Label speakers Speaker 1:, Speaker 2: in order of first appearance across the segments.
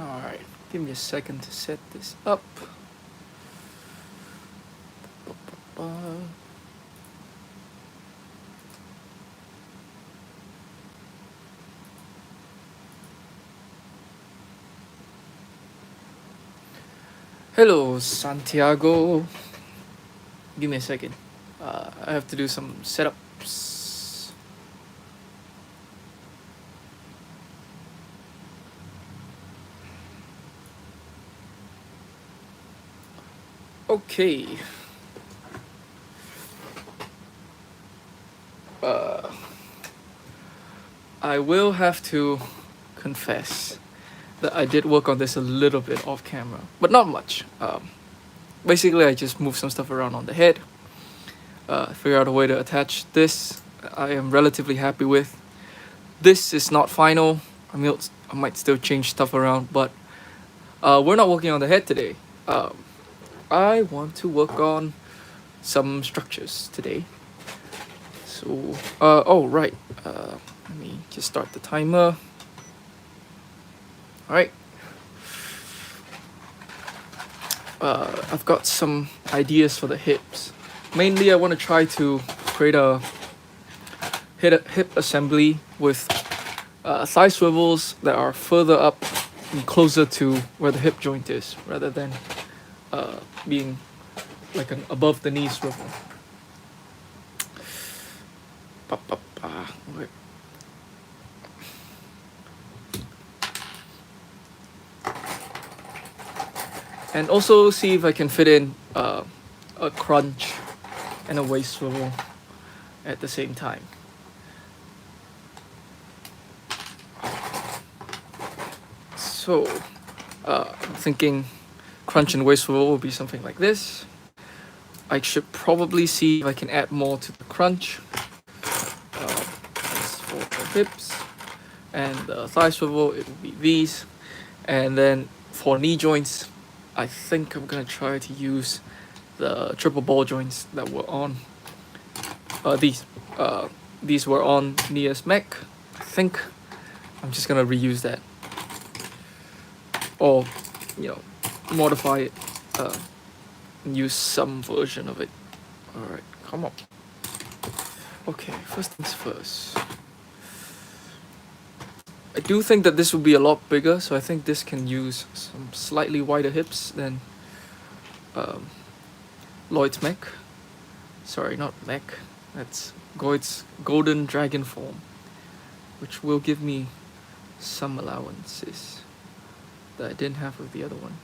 Speaker 1: Alright, give me a second to set this up. Hello, Santiago. Give me a second. I have to do some setups. Okay. I will have to confess that I did work on this a little bit off camera, but not much. Basically, I just moved some stuff around on the head, figure out a way to attach this. I am relatively happy with. This is not final. I might still change stuff around, but we're not working on the head today. I want to work on some structures today. So, oh right, let me just start the timer. Alright. I've got some ideas for the hips. Mainly I want to try to create a hip assembly with thigh swivels that are further up and closer to where the hip joint is, rather than being like an above the knee swivel. Wait. And also see if I can fit in a crunch and a waist swivel at the same time. So, I'm thinking crunch and waist swivel will be something like this. I should probably see if I can add more to the crunch. As for the hips and the thigh swivel, it will be these. And then for knee joints, I think I'm gonna try to use the triple ball joints that were on these were on Nia's mech. I think I'm just gonna reuse that, or modify it and use some version of it. Alright, come on. Okay, first things first. I do think that this will be a lot bigger, so I think this can use some slightly wider hips than Lloyd's mech. Sorry, not mech. That's Lloyd's golden dragon form, which will give me some allowances that I didn't have with the other one.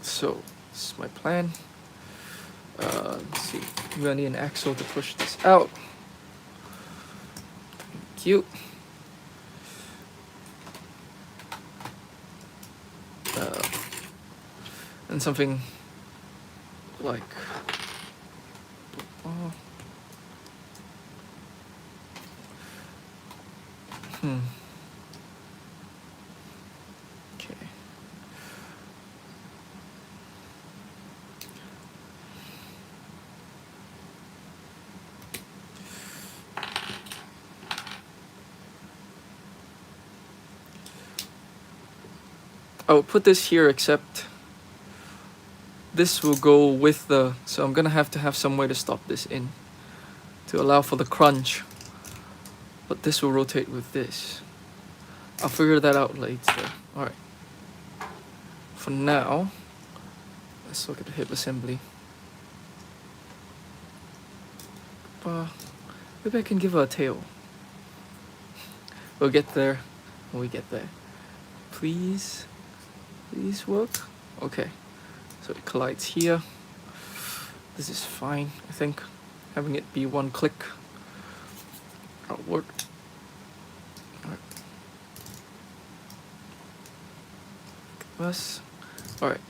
Speaker 1: So, this is my plan. Let's see. We're gonna need an axle to push this out. Thank you. And something like okay. I will put this here, except this will go with the, so I'm gonna have to have some way to stop this in to allow for the crunch, but this will rotate with this. I'll figure that out later. Alright, for now let's look at the hip assembly. Maybe I can give her a tail. We'll get there when we get there. Please work. Okay, so it collides here. This is fine, I think. Having it be one click outward. Alright,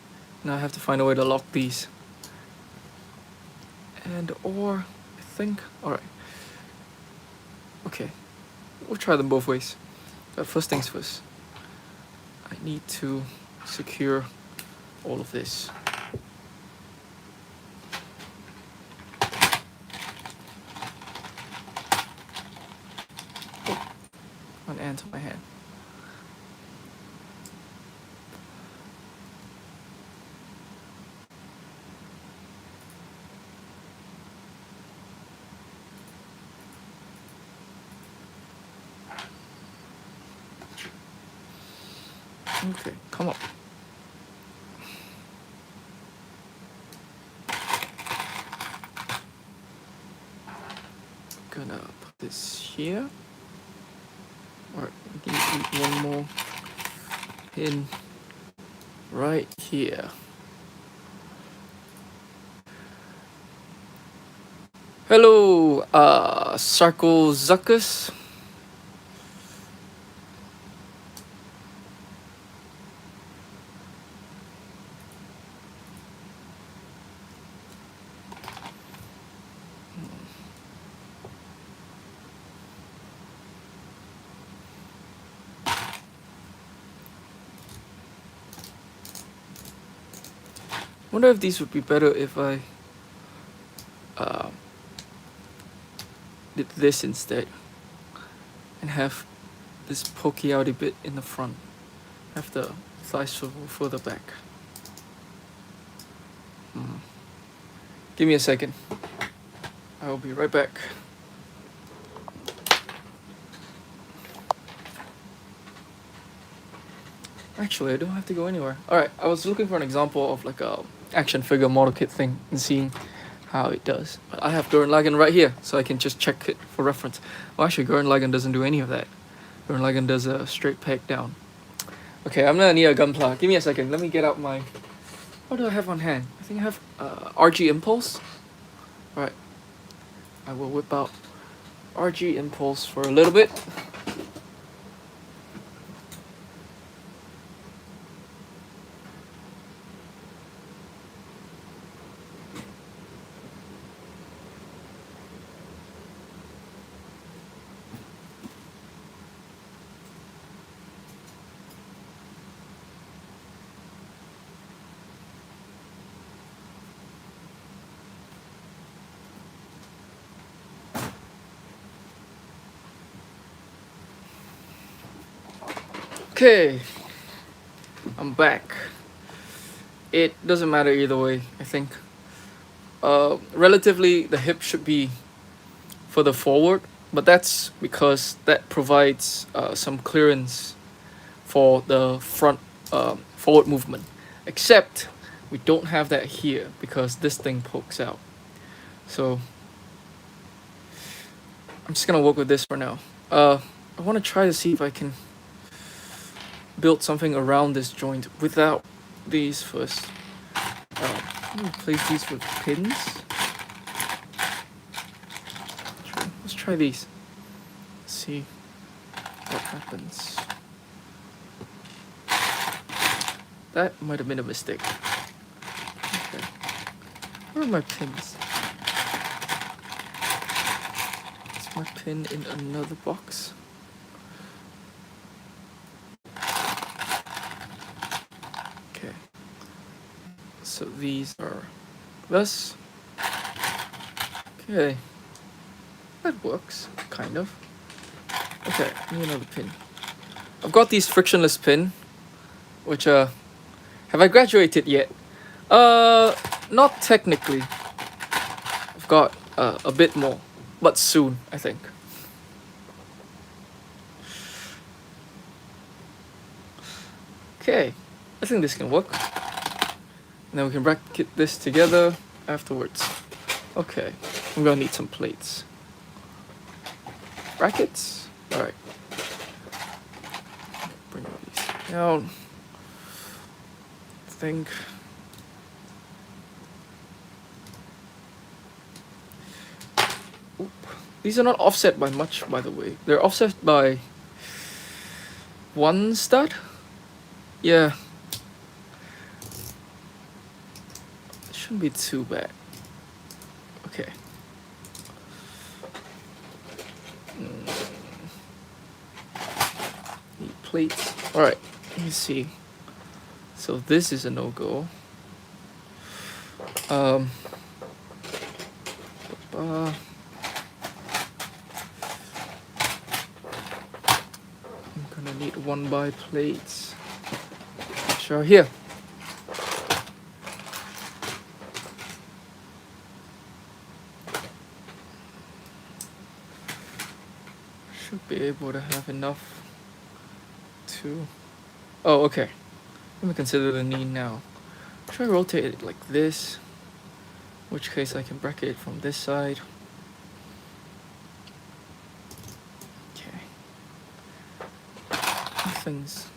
Speaker 1: now I have to find a way to lock these. Or I think, alright. Okay, we'll try them both ways. But first things first, I need to secure all of this. ants on my hand. Okay, come on. Gonna put this here. Alright, we need one more pin right here. Hello, Sarcosuchus. Wonder if these would be better if I did this instead and have this pokey outy bit in the front. Have the thigh swivel further back. Give me a second. I'll be right back. Actually, I don't have to go anywhere. Alright, I was looking for an example of like a action figure model kit thing and seeing how it does. But I have Gurren Lagann right here, so I can just check it for reference. Well, actually, Gurren Lagann doesn't do any of that. Gurren Lagann does a straight peg down. Okay, I'm gonna need a gunpla. Give me a second. Let me get out my... What do I have on hand? I think I have RG Impulse. Alright. I will whip out RG Impulse for a little bit. Okay, I'm back. It doesn't matter either way, I think. Relatively, the hip should be further forward, but that's because that provides some clearance for the front forward movement. Except we don't have that here because this thing pokes out. So I'm just gonna work with this for now. I want to try to see if I can build something around this joint without these first. Let me place these with pins. Let's try these. Let's see what happens. That might have been a mistake. Okay. Where are my pins? Is my pin in another box? So these are this. Okay. That works, kind of. Okay, need another pin. I've got these frictionless pin, which have I graduated yet? Not technically. I've got a bit more, but soon, I think. Okay, I think this can work. And then we can bracket this together afterwards. Okay, I'm gonna need some plates. Brackets? Alright. Bring these down. I think. Oop. These are not offset by much, by the way. They're offset by 1 stud? Yeah. Shouldn't be too bad. Okay. Need plates. Alright, let me see. So this is a no-go. need 1x plates. Which are here. Should be able to have enough to... Oh, okay. Let me consider the knee now. Should I rotate it like this? In which case I can bracket it from this side. Okay. Nothing's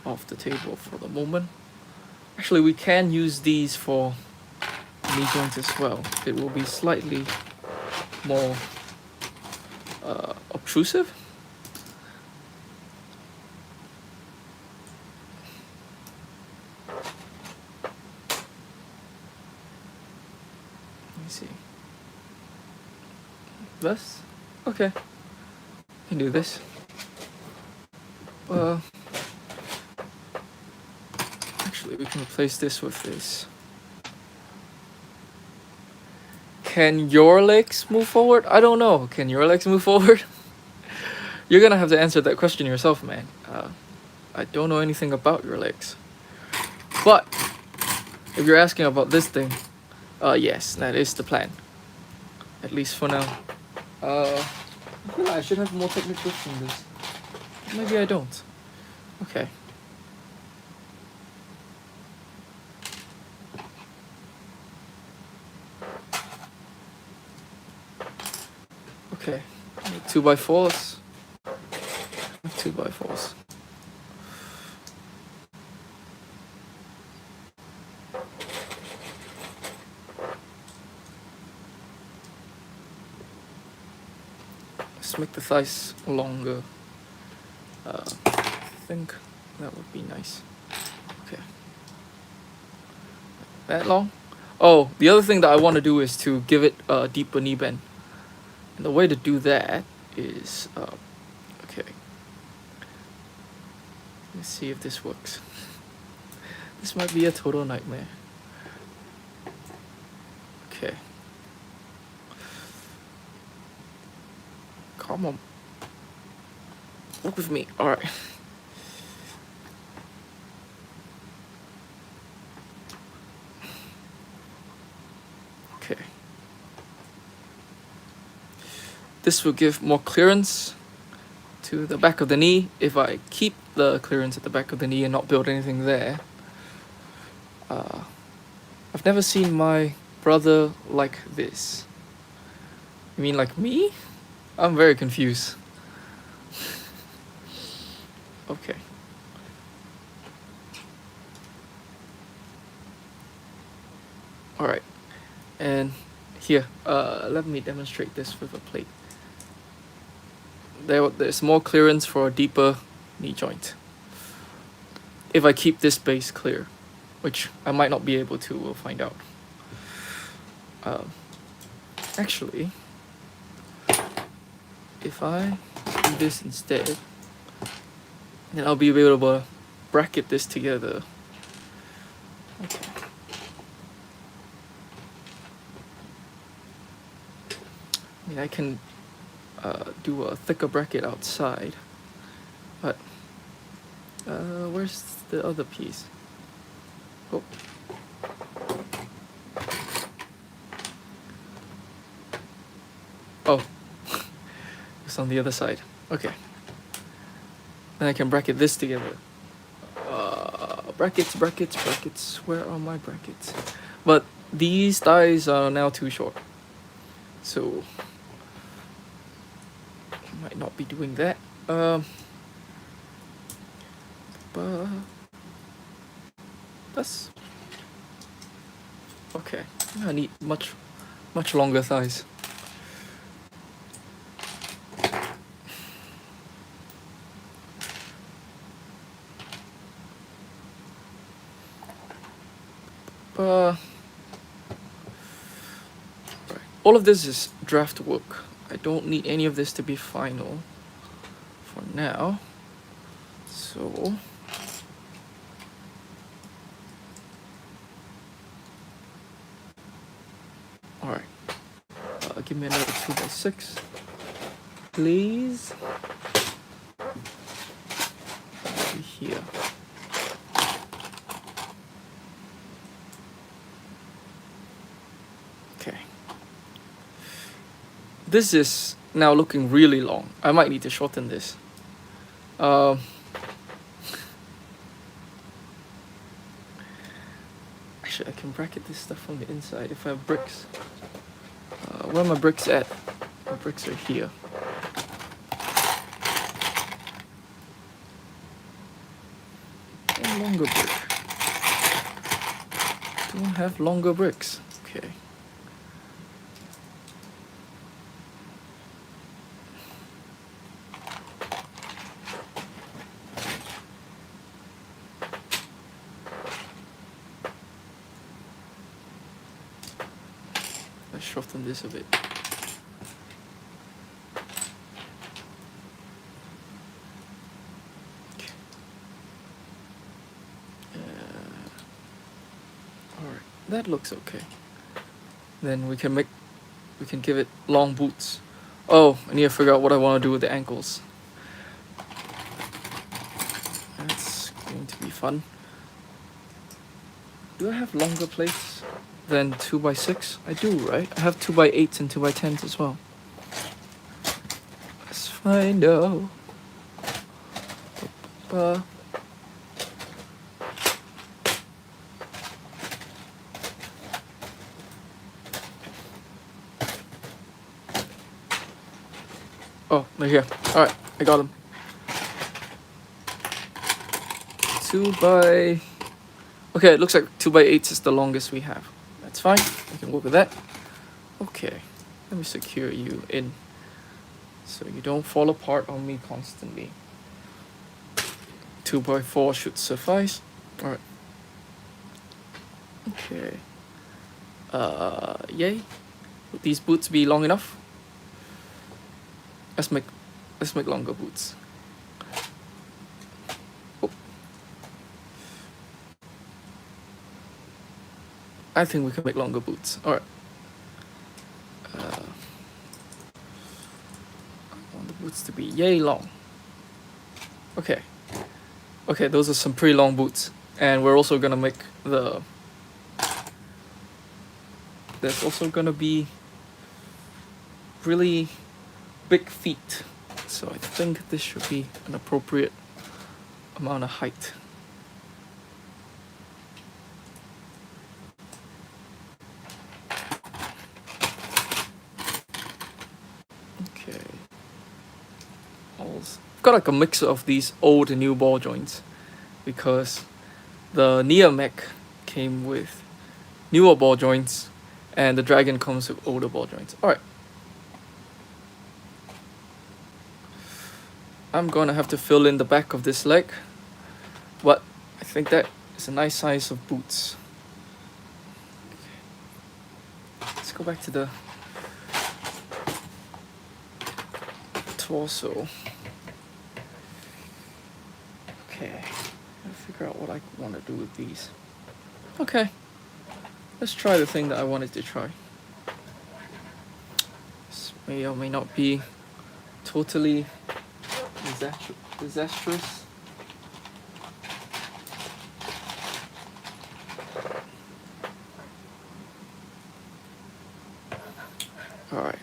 Speaker 1: off the table for the moment. Actually, we can use these for knee joints as well. It will be slightly more obtrusive. Let me see. This? Okay. Can do this. Actually, we can replace this with this. Can your legs move forward? I don't know. Can your legs move forward? You're gonna have to answer that question yourself, man. I don't know anything about your legs. But if you're asking about this thing, yes, that is the plan. At least for now. I feel like I should have more technical than this. Maybe I don't. Okay. Okay. 2x4s. 2x4s. Let's make the thighs longer. I think that would be nice. Okay. That long? Oh, the other thing that I want to do is to give it a deeper knee bend. And the way to do that is, okay. Let's see if this works. This might be a total nightmare. Okay. Come on. Work with me. Alright. Okay. This will give more clearance to the back of the knee. If I keep the clearance at the back of the knee and not build anything there. I've never seen my brother like this. You mean like me? I'm very confused. Okay. Alright. And here, let me demonstrate this with a plate. There's more clearance for a deeper knee joint. If I keep this base clear, which I might not be able to, we'll find out. Actually, if I do this instead, then I'll be able to bracket this together. Okay. I mean, I can do a thicker bracket outside, but where's the other piece? Oh. Oh. It's on the other side. Okay. Then I can bracket this together. Brackets. Where are my brackets? But these thighs are now too short. So I might not be doing that. But that's okay. I need much longer thighs. All of this is draft work. I don't need any of this to be final for now. So alright. Give me another 2x6, please. Okay. This is now looking really long. I might need to shorten this. Actually, I can bracket this stuff from the inside if I have bricks. Where are my bricks at? My bricks are here. A longer brick. Don't have longer bricks. Okay. Let's shorten this a bit. Alright, that looks okay. Then we can give it long boots. Oh, I need to figure out what I want to do with the ankles. That's going to be fun. Do I have longer plates than 2x6? I do, right? I have 2x8s and 2x10s as well. Let's find out. Oh, they're here. Alright, I got them. 2x... Okay, it looks like 2x8 is the longest we have. That's fine. I can work with that. Okay, let me secure you in so you don't fall apart on me constantly. 2x4 should suffice. Alright. Okay. Yay. Would these boots be long enough? Let's make longer boots. Oh. I think we can make longer boots. Alright. I want the boots to be yay long. Okay. Okay, those are some pretty long boots. And we're also gonna make the... There's also gonna be really big feet. So I think this should be an appropriate amount of height. Okay. I've got like a mix of these old and new ball joints because the Nia mech came with newer ball joints and the Dragon comes with older ball joints. Alright. I'm gonna have to fill in the back of this leg, but I think that is a nice size of boots. Okay. Let's go back to the torso. Okay, gotta figure out what I want to do with these. Okay, let's try the thing that I wanted to try. This may or may not be totally disastrous. Alright,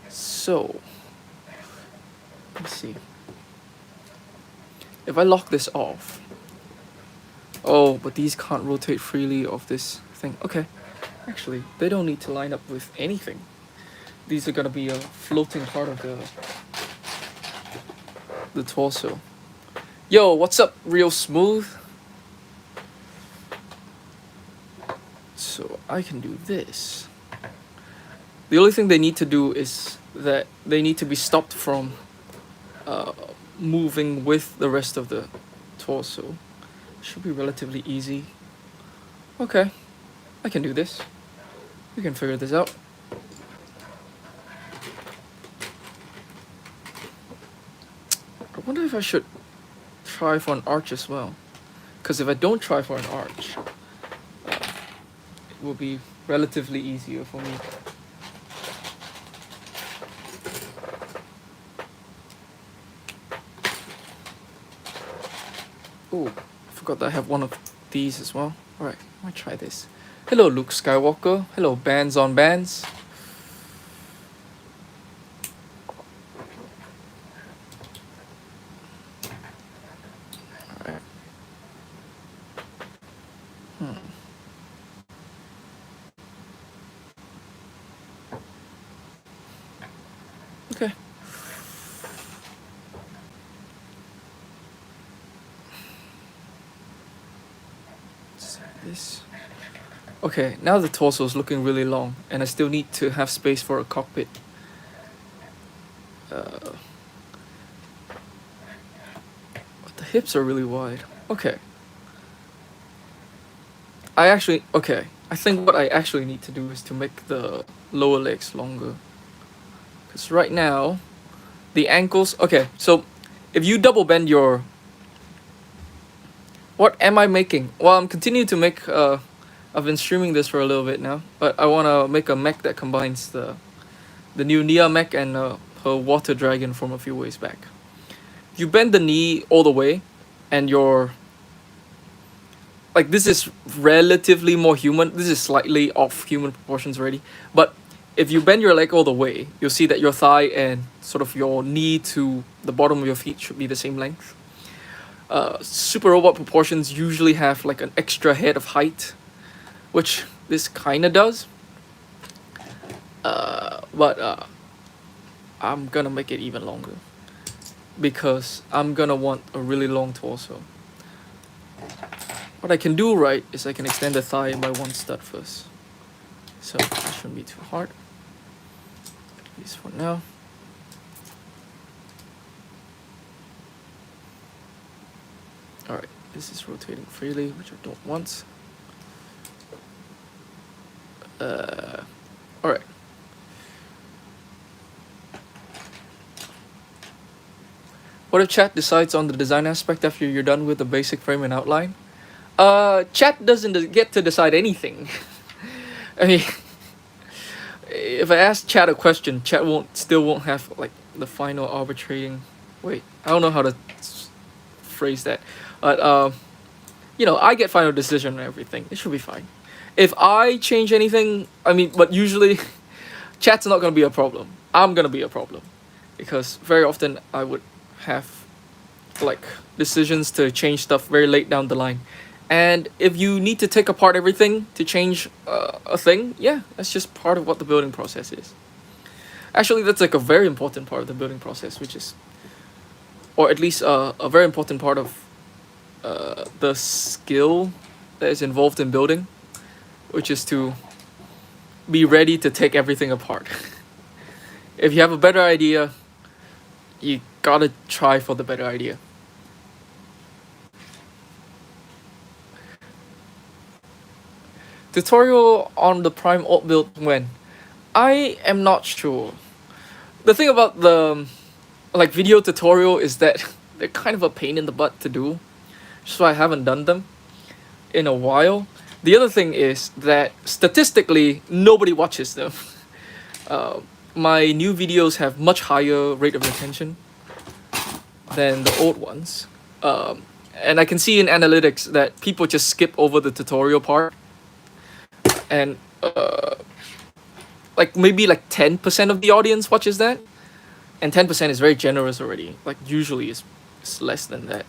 Speaker 1: so let's see. If I lock this off, oh, but these can't rotate freely off this thing. Okay, actually, they don't need to line up with anything. These are gonna be a floating part of the torso. Yo, what's up, Real Smooth? So I can do this. The only thing they need to do is that they need to be stopped from moving with the rest of the torso. Should be relatively easy. Okay, I can do this. We can figure this out. I wonder if I should try for an arch as well. Because if I don't try for an arch, it will be relatively easier for me. Oh, I forgot that I have one of these as well. Alright, I might try this. Hello, Luke Skywalker. Hello, Bands on Bands. Alright. Okay. This. Okay, now the torso is looking really long, and I still need to have space for a cockpit. But the hips are really wide. Okay. I think what I actually need to do is to make the lower legs longer. Because right now, the ankles. Okay, so if you double bend your. What am I making? Well, I'm continuing to make. I've been streaming this for a little bit now, but I want to make a mech that combines the new Nia mech and her water dragon from a few ways back. If you bend the knee all the way, and your like this is relatively more human. This is slightly off human proportions already, but if you bend your leg all the way, you'll see that your thigh and sort of your knee to the bottom of your feet should be the same length. Super robot proportions usually have like an extra head of height, which this kinda does. But I'm gonna make it even longer because I'm gonna want a really long torso. What I can do right is I can extend the thigh by one stud first. So that shouldn't be too hard. At least for now. Alright, this is rotating freely, which I don't want. Alright. What if chat decides on the design aspect after you're done with the basic frame and outline? Chat doesn't get to decide anything. I mean, if I ask chat a question, chat won't have like the final arbitrating. Wait, I don't know how to phrase that, but I get final decision on everything. It should be fine. If I change anything, I mean, but usually, chat's not gonna be a problem. I'm gonna be a problem, because very often I would have like decisions to change stuff very late down the line. And if you need to take apart everything to change a thing, yeah, that's just part of what the building process is. Actually, that's like a very important part of the building process, which is, or at least a very important part of the skill that is involved in building, which is to be ready to take everything apart. If you have a better idea, you gotta try for the better idea. Tutorial on the Prime alt build when? I am not sure. The thing about the like video tutorial is that they're kind of a pain in the butt to do, so I haven't done them in a while. The other thing is that statistically nobody watches them. My new videos have much higher rate of retention than the old ones, and I can see in analytics that people just skip over the tutorial part, and like maybe like 10% of the audience watches that, and 10% is very generous already. Like usually it's less than that.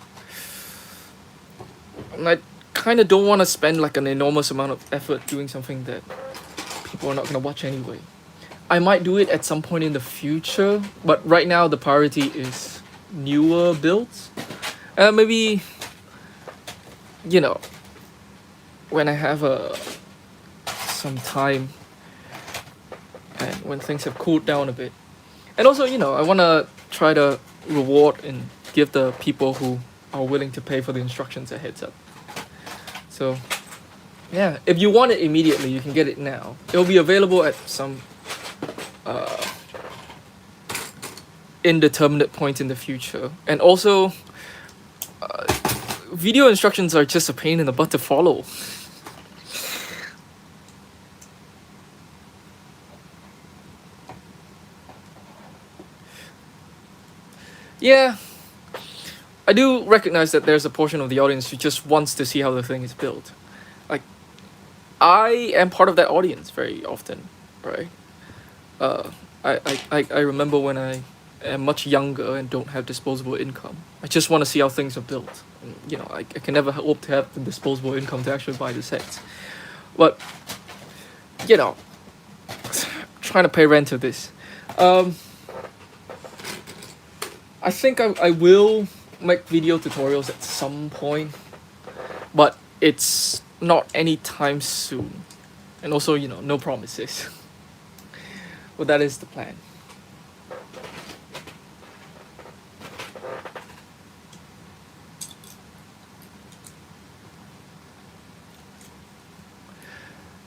Speaker 1: And I kind of don't want to spend like an enormous amount of effort doing something that people are not gonna watch anyway. I might do it at some point in the future, but right now the priority is newer builds. Maybe, when I have some time and when things have cooled down a bit. And also, I want to try to reward and give the people who are willing to pay for the instructions a heads up. So, yeah, if you want it immediately, you can get it now. It'll be available at some indeterminate point in the future. And also, video instructions are just a pain in the butt to follow. Yeah, I do recognize that there's a portion of the audience who just wants to see how the thing is built. Like, I am part of that audience very often, right? Uh, I remember when I am much younger and don't have disposable income. I just want to see how things are built. And, you know, I can never hope to have the disposable income to actually buy the sets. But, you know, trying to pay rent to this. Um, I think I will make video tutorials at some point, but it's not anytime soon. And also, you know, no promises. But that is the plan.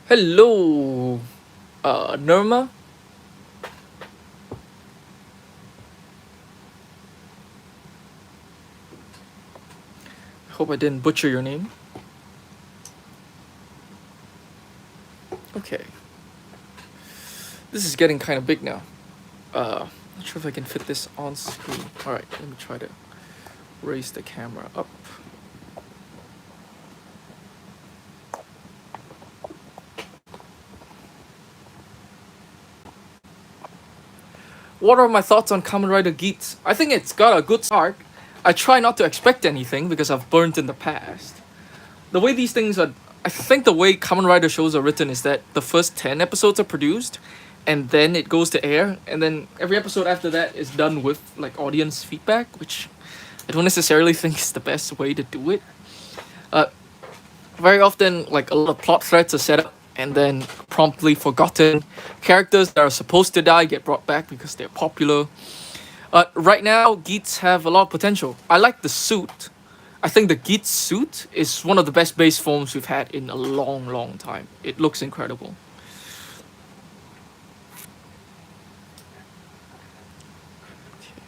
Speaker 1: Hello, Nirma. I hope I didn't butcher your name. Okay. This is getting kind of big now. Not sure if I can fit this on screen. Alright, let me try to raise the camera up. What are my thoughts on Kamen Rider Geats? I think it's got a good start. I try not to expect anything because I've burnt in the past. The way these things are, I think the way Kamen Rider shows are written is that the first 10 episodes are produced, and then it goes to air, and then every episode after that is done with like audience feedback, which I don't necessarily think is the best way to do it. Very often, like a lot of plot threads are set up and then promptly forgotten. Characters that are supposed to die get brought back because they're popular. Right now, Geats have a lot of potential. I like the suit. I think the Geats suit is one of the best base forms we've had in a long, long time. It looks incredible. Okay.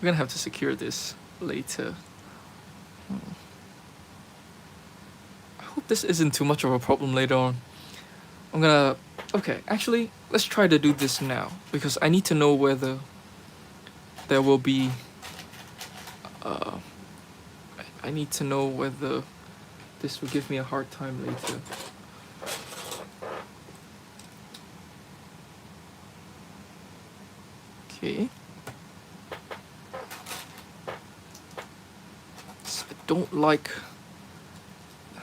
Speaker 1: We're gonna have to secure this later. I hope this isn't too much of a problem later on. I'm gonna... Okay, actually, let's try to do this now, because I need to know whether there will be... I need to know whether this will give me a hard time later. Okay. So I don't like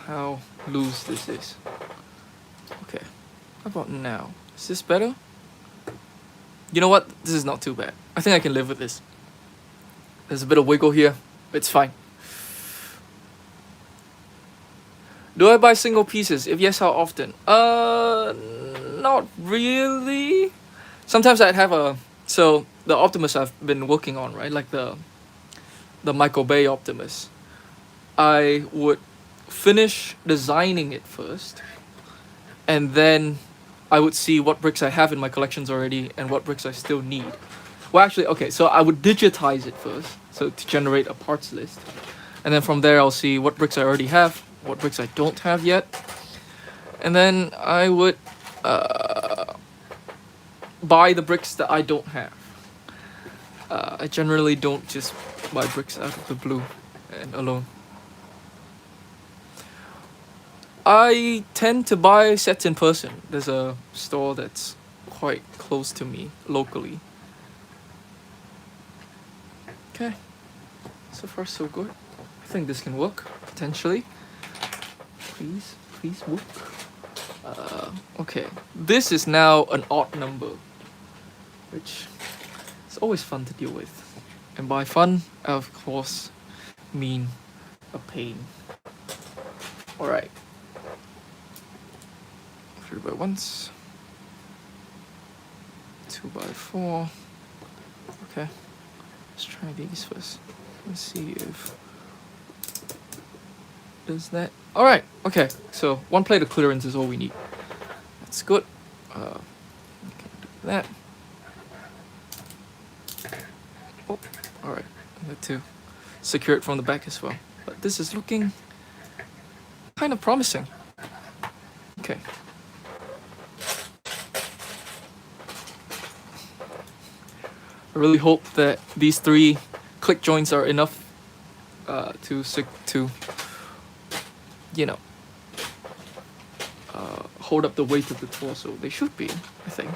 Speaker 1: how loose this is. Okay. How about now? Is this better? You know what? This is not too bad. I think I can live with this. There's a bit of wiggle here. It's fine. Do I buy single pieces? If yes, how often? Not really. Sometimes I'd have a... So, the Optimus I've been working on, right? Like the Michael Bay Optimus. I would finish designing it first, and then I would see what bricks I have in my collections already and what bricks I still need. Well, actually, okay, so I would digitize it first, so to generate a parts list. And then from there, I'll see what bricks I already have, what bricks I don't have yet. And then I would buy the bricks that I don't have. I generally don't just buy bricks out of the blue and alone. I tend to buy sets in person. There's a store that's quite close to me locally. Okay, so far so good. I think this can work, potentially. Please work. Okay, this is now an odd number, which is always fun to deal with. And by fun, I of course mean a pain. Alright. 3x1s. 2x4. Okay. Let's try these first. Let's see if does that. All right. Okay. So one plate of clearance is all we need. That's good. We can do that. Oh. All right. I need to secure it from the back as well. But this is looking kind of promising. Okay. I really hope that these 3 click joints are enough to you know, hold up the weight of the torso. They should be, I think.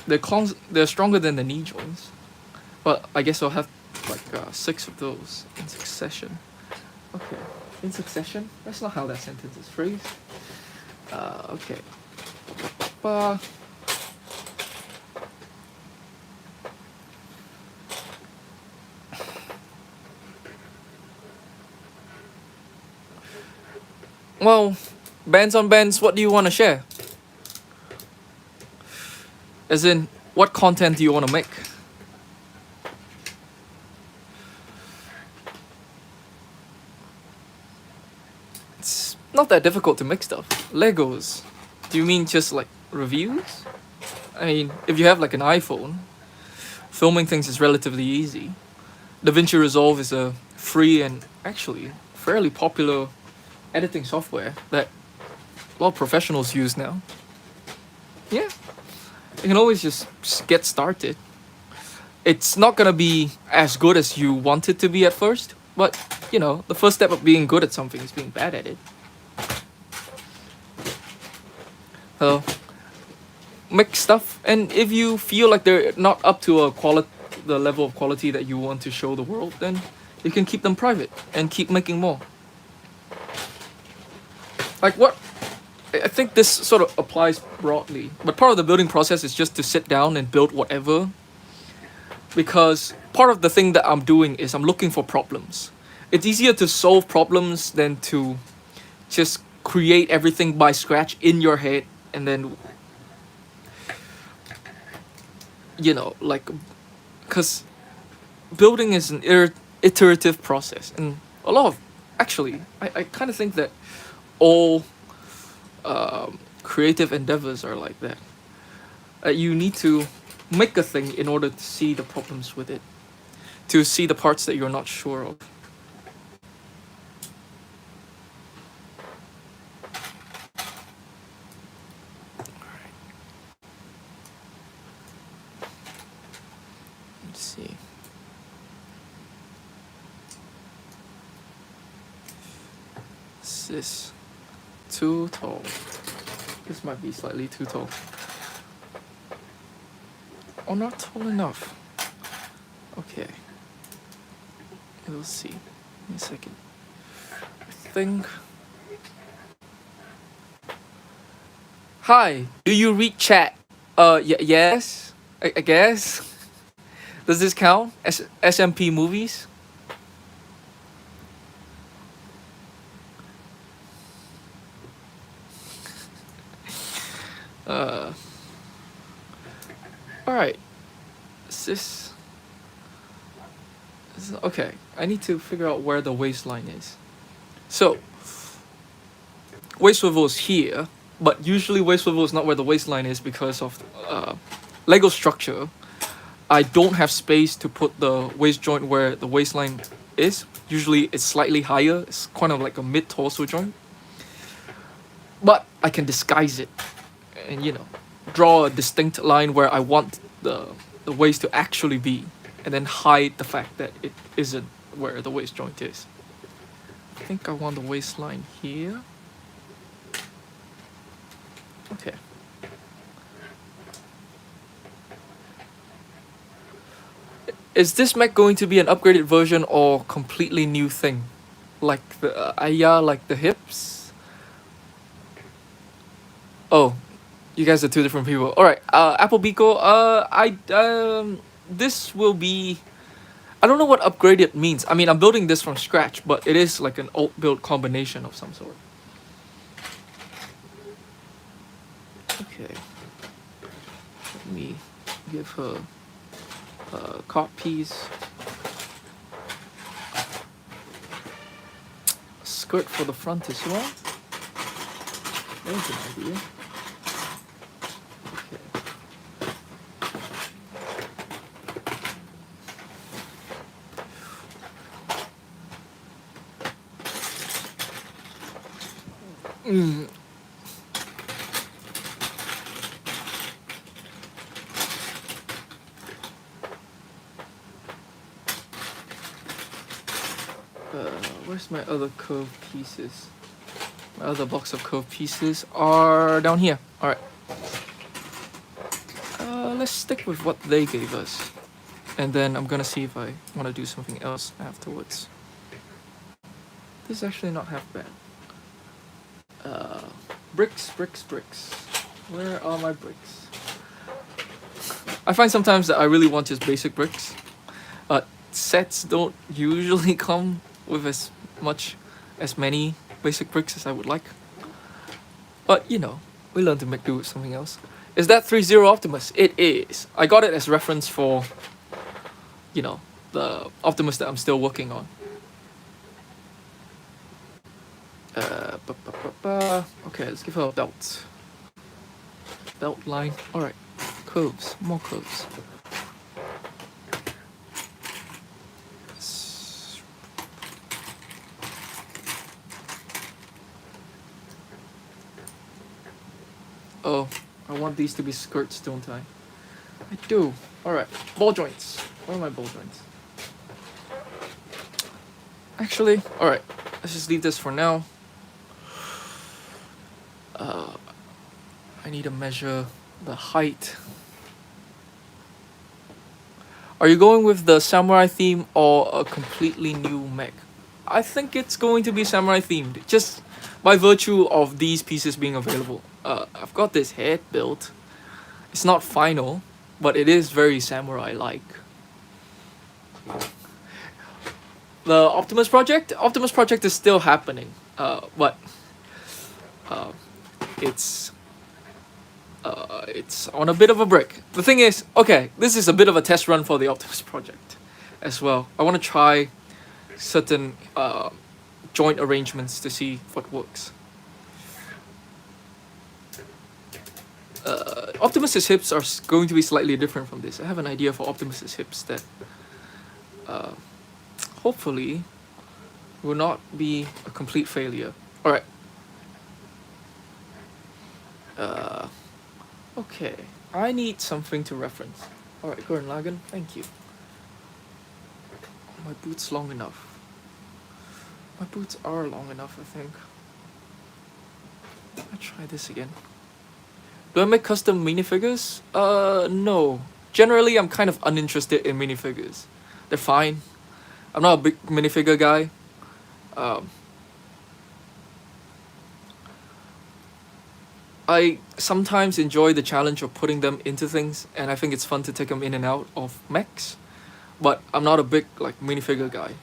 Speaker 1: They're stronger than the knee joints. But I guess I'll have like 6 of those in succession. Okay, in succession? That's not how that sentence is phrased. Okay. Well, bands on bands, what do you want to share? As in, what content do you want to make? It's not that difficult to make stuff. Legos. Do you mean just like reviews? I mean, if you have like an iPhone, filming things is relatively easy. DaVinci Resolve is a free and actually fairly popular editing software that a lot of professionals use now. Yeah, you can always just get started. It's not gonna be as good as you want it to be at first, but you know, the first step of being good at something is being bad at it. So, make stuff, and if you feel like they're not up to the level of quality that you want to show the world, then you can keep them private and keep making more. Like what? I think this sort of applies broadly, but part of the building process is just to sit down and build whatever. Because part of the thing that I'm doing is I'm looking for problems. It's easier to solve problems than to just create everything by scratch in your head and then, you know, like, because building is an iterative process, and a lot of, actually, I kind of think that all creative endeavors are like that. You need to make a thing in order to see the problems with it, to see the parts that you're not sure of. Let's see. Is this too tall? This might be slightly too tall. Or not tall enough. Okay. We'll see. Give me a second. I think. Hi, do you read chat? Yes. I guess. Does this count? SMP movies? Alright. Okay, I need to figure out where the waistline is. So, waist swivel is here, but usually waist swivel is not where the waistline is because of Lego structure. I don't have space to put the waist joint where the waistline is. Usually it's slightly higher, it's kind of like a mid-torso joint. But I can disguise it and, you know, draw a distinct line where I want the waist to actually be, and then hide the fact that it isn't where the waist joint is. I think I want the waistline here. Okay. Is this mech going to be an upgraded version or completely new thing? Like the like the hips? Oh, you guys are two different people. All right, Apple Biko. This will be. I don't know what upgraded means. I mean, I'm building this from scratch, but it is like an old build combination of some sort. Okay. Let me give her a cart piece. A skirt for the front as well. There's an idea. Where's my other curved pieces? My other box of curved pieces are down here. Alright. Let's stick with what they gave us. And then I'm gonna see if I want to do something else afterwards. This is actually not half bad. Bricks. Where are my bricks? I find sometimes that I really want just basic bricks. Sets don't usually come with as many basic bricks as I would like. But you know, we learn to make do with something else. Is that 3-0 Optimus? It is. I got it as reference for, you know, the Optimus that I'm still working on. Okay, let's give her a belt. Belt line. Alright. Curves. More curves. Oh, I want these to be skirts, don't I? I do. Alright. Ball joints. Where are my ball joints? Actually, alright. Let's just leave this for now. I need to measure the height. Are you going with the samurai theme or a completely new mech? I think it's going to be samurai themed, just by virtue of these pieces being available. I've got this head built. It's not final, but it is very samurai-like. The Optimus Project is still happening, but it's on a bit of a break. The thing is, okay, this is a bit of a test run for the Optimus Project as well. I want to try certain joint arrangements to see what works. Optimus's hips are going to be slightly different from this. I have an idea for Optimus's hips that hopefully will not be a complete failure. Alright. Okay. I need something to reference. Alright, Gurren Lagann, thank you. My boots long enough. My boots are long enough, I think. I'll try this again. Do I make custom minifigures? No. Generally, I'm kind of uninterested in minifigures. They're fine. I'm not a big minifigure guy. I sometimes enjoy the challenge of putting them into things, and I think it's fun to take them in and out of mechs. But I'm not a big like minifigure guy.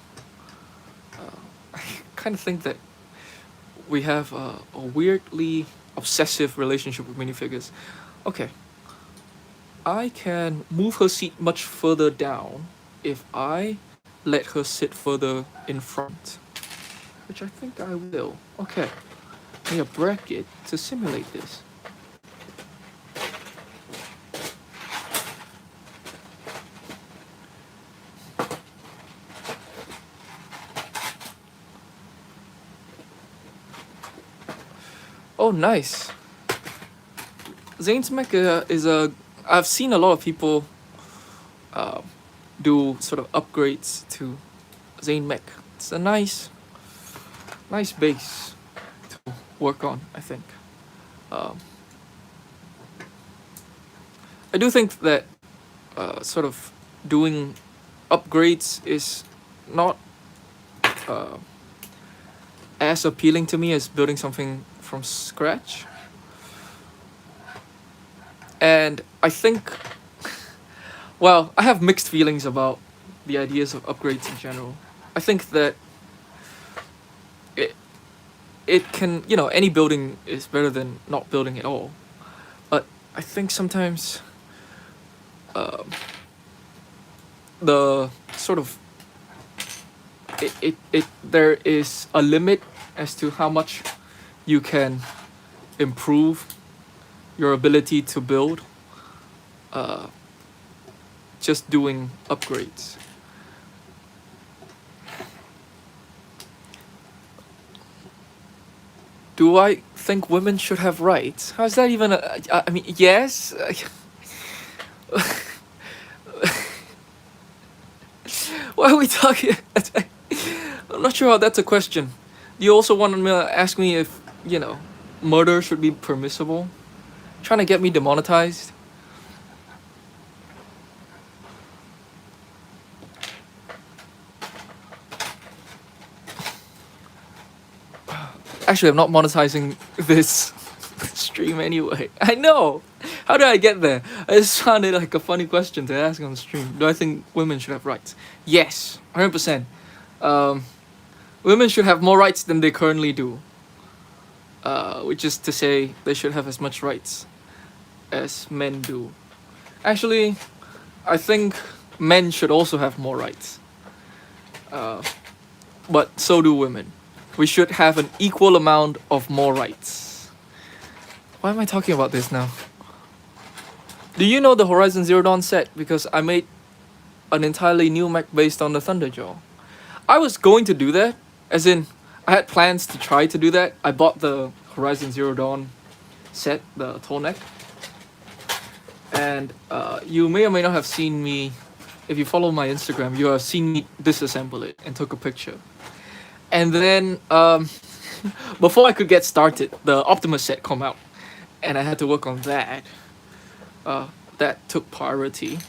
Speaker 1: I kind of think that we have a weirdly obsessive relationship with minifigures. Okay. I can move her seat much further down if I let her sit further in front. Which I think I will. Okay. I need a bracket to simulate this. Oh, nice. Zane's mech is a... I've seen a lot of people do sort of upgrades to Zane mech. It's a nice base to work on, I think. I do think that sort of doing upgrades is not as appealing to me as building something from scratch. And I think, well, I have mixed feelings about the ideas of upgrades in general. I think that it can, you know, any building is better than not building at all. But I think sometimes the sort of there is a limit as to how much you can improve your ability to build just doing upgrades. Do I think women should have rights? How's that even I mean, yes. Why are we talking? I'm not sure how that's a question. You also want to ask me if you know, murder should be permissible. Trying to get me demonetized. Actually, I'm not monetizing this stream anyway. I know. How did I get there? I just found it like a funny question to ask on stream. Do I think women should have rights? Yes, 100%. Um, Women should have more rights than they currently do. Which is to say, they should have as much rights as men do. Actually, I think men should also have more rights. But so do women. We should have an equal amount of more rights. Why am I talking about this now? Do you know the Horizon Zero Dawn set? Because I made an entirely new mech based on the Thunderjaw. I was going to do that, as in, I had plans to try to do that. I bought the Horizon Zero Dawn set, the tall neck. And you may or may not have seen me, if you follow my Instagram, you have seen me disassemble it and took a picture. And then, before I could get started, the Optimus set come out. And I had to work on that. That took priority.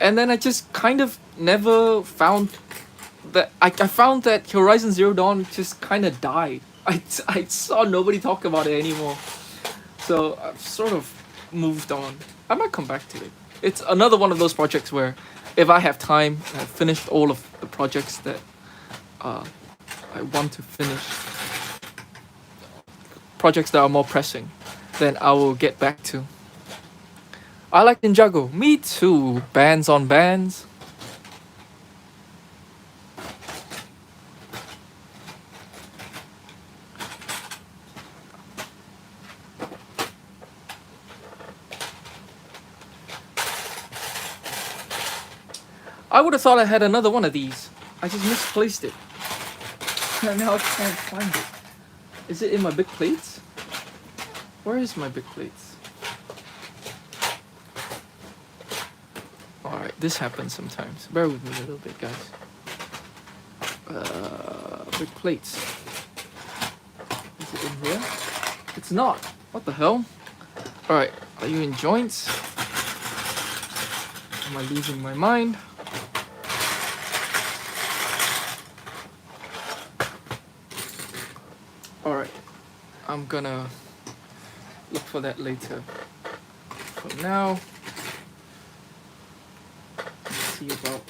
Speaker 1: And then I just kind of never found that... I found that Horizon Zero Dawn just kind of died. I saw nobody talk about it anymore. So I've sort of moved on. I might come back to it. It's another one of those projects where if I have time, I've finished all of the projects that I want to finish, projects that are more pressing, then I will get back to. I like Ninjago. Me too. Bands on bands. I would have thought I had another one of these. I just misplaced it. And now I can't find it. Is it in my big plates? Where is my big plates? Alright, this happens sometimes. Bear with me a little bit, guys. Big plates. Is it in here? It's not. What the hell? Alright, are you in joints? Am I losing my mind? Alright, I'm gonna look for that later. For now, let's see about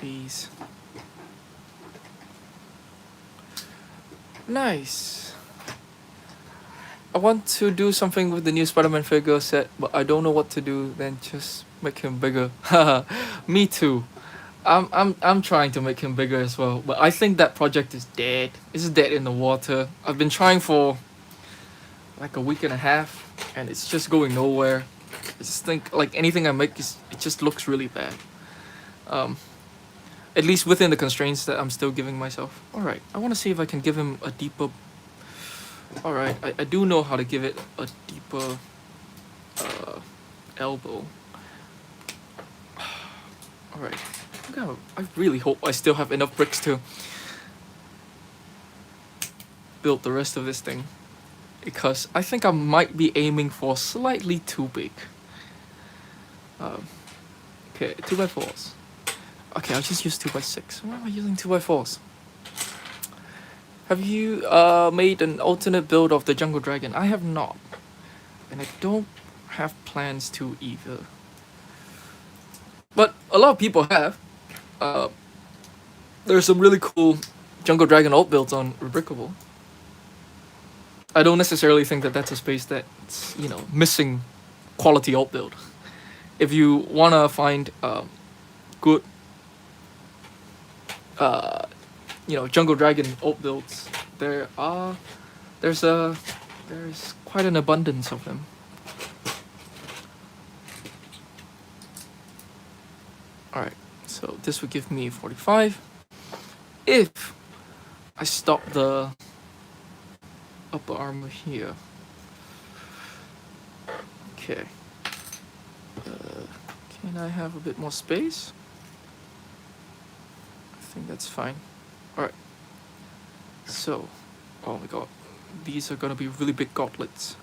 Speaker 1: these. Nice. I want to do something with the new Spider-Man figure set, but I don't know what to do. Then just make him bigger. Haha, me too. I'm trying to make him bigger as well, but I think that project is dead. It's dead in the water. I've been trying for like a week and a half, and it's just going nowhere. I just think like anything I make it just looks really bad. At least within the constraints that I'm still giving myself. All right, I want to see if I can give him a deeper. All right, I do know how to give it a deeper elbow. All right. I really hope I still have enough bricks to build the rest of this thing, because I think I might be aiming for slightly too big. Okay, 2x4s. Okay, I'll just use 2x6. Why am I using 2x4s? Have you made an alternate build of the Jungle Dragon? I have not, and I don't have plans to either. But a lot of people have. There's some really cool Jungle Dragon alt builds on Rebrickable. I don't necessarily think that that's a space that's, you know, missing quality alt build. If you wanna find good, you know, Jungle Dragon alt builds, there's quite an abundance of them. All right. So this would give me 45 if I stop the upper armor here. Okay. Can I have a bit more space? I think that's fine. Alright. So, oh my god, these are gonna be really big gauntlets.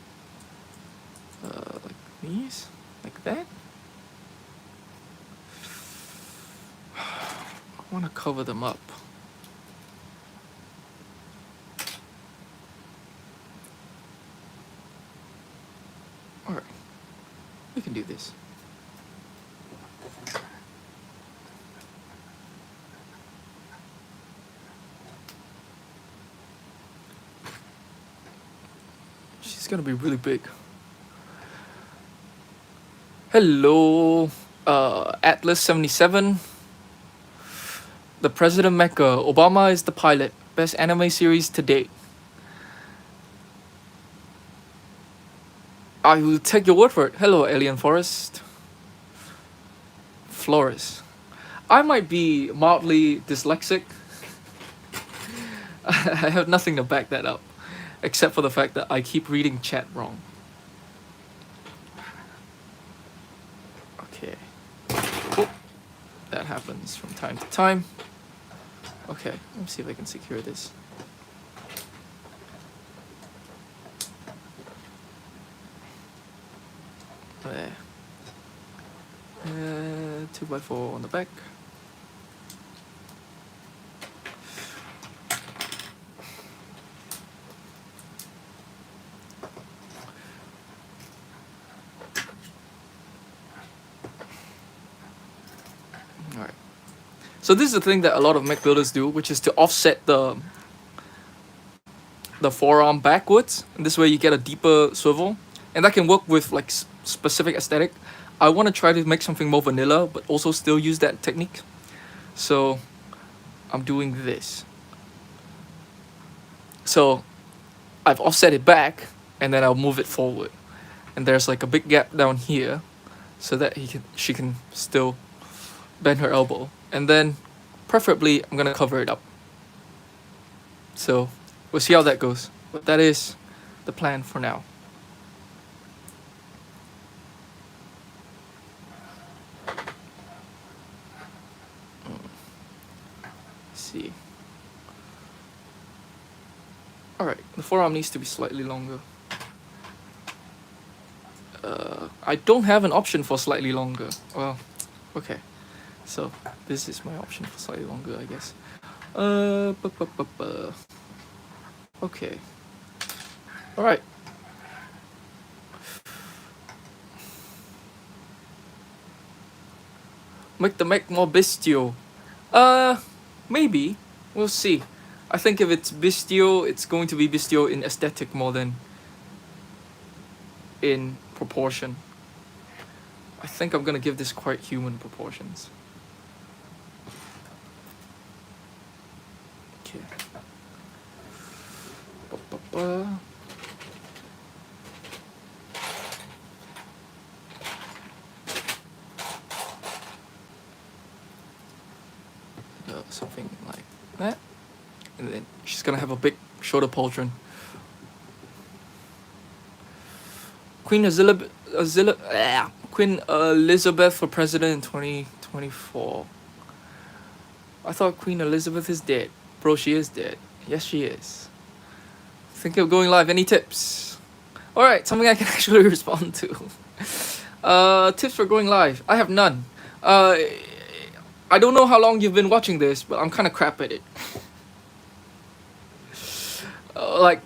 Speaker 1: Like these, like that. I want to cover them up. All right, we can do this. She's gonna be really big. Hello, Atlas 77. The President Mecha. Obama is the pilot. Best anime series to date. I will take your word for it. Hello, Alien Forest. Flores. I might be mildly dyslexic. I have nothing to back that up, except for the fact that I keep reading chat wrong. Okay. Oh, that happens from time to time. Okay, let me see if I can secure this. There. 2x4 on the back. Alright. So this is the thing that a lot of mech builders do, which is to offset the forearm backwards. And this way you get a deeper swivel. And that can work with like specific aesthetic. I want to try to make something more vanilla, but also still use that technique. So I'm doing this. So I've offset it back, and then I'll move it forward. And there's like a big gap down here, so that she can still bend her elbow. And then, preferably, I'm gonna cover it up. So we'll see how that goes. But that is the plan for now. See. Alright, the forearm needs to be slightly longer. I don't have an option for slightly longer. Well, okay. So, this is my option for slightly longer, I guess. Okay. Alright. Make the mech more bestial. Maybe. We'll see. I think if it's bestial, it's going to be bestial in aesthetic more than in proportion. I think I'm gonna give this quite human proportions. Okay. Something like that. And then she's gonna have a big shoulder pauldron. Queen Elizabeth for president in 2024. I thought Queen Elizabeth is dead. Bro, she is dead. Yes, she is. Think of going live. Any tips? Alright, something I can actually respond to. Tips for going live. I have none. I don't know how long you've been watching this, but I'm kind of crap at it. Like,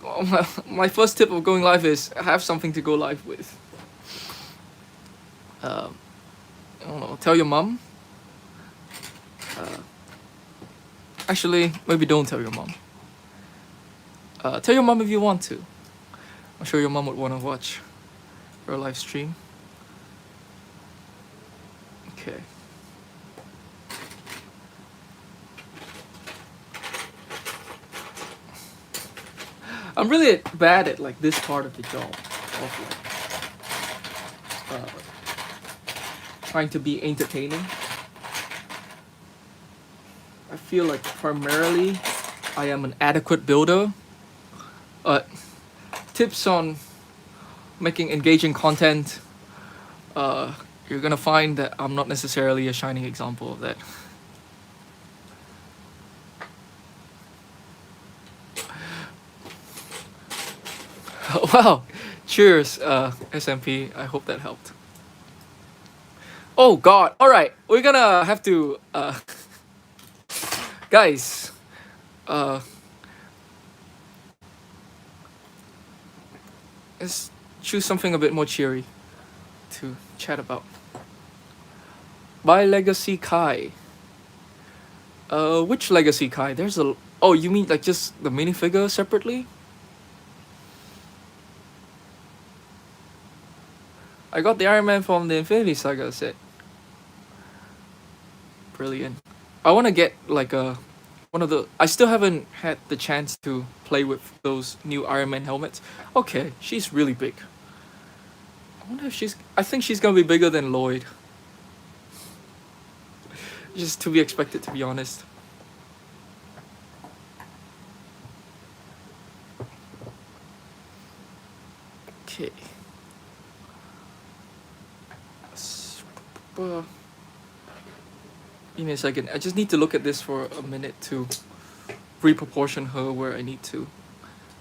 Speaker 1: my first tip of going live is have something to go live with. I don't know, tell your mom. Actually, maybe don't tell your mom. Tell your mom if you want to. I'm sure your mom would want to watch your live stream. Okay. I'm really bad at like this part of the job of like trying to be entertaining. I feel like primarily I am an adequate builder. Tips on making engaging content, you're gonna find that I'm not necessarily a shining example of that. Wow, cheers, SMP. I hope that helped. Oh God! All right, we're gonna have to, guys. Uh, let's choose something a bit more cheery to chat about. Buy Legacy Kai. Which Legacy Kai? There's a. Oh, you mean like just the minifigure separately? I got the Iron Man from the Infinity Saga set. Brilliant. I want to get like a one of the. I still haven't had the chance to play with those new Iron Man helmets. Okay, she's really big. I wonder if she's. I think she's gonna be bigger than Lloyd. Just to be expected, to be honest. Okay. Give me a second. I just need to look at this for a minute to reproportion her where I need to.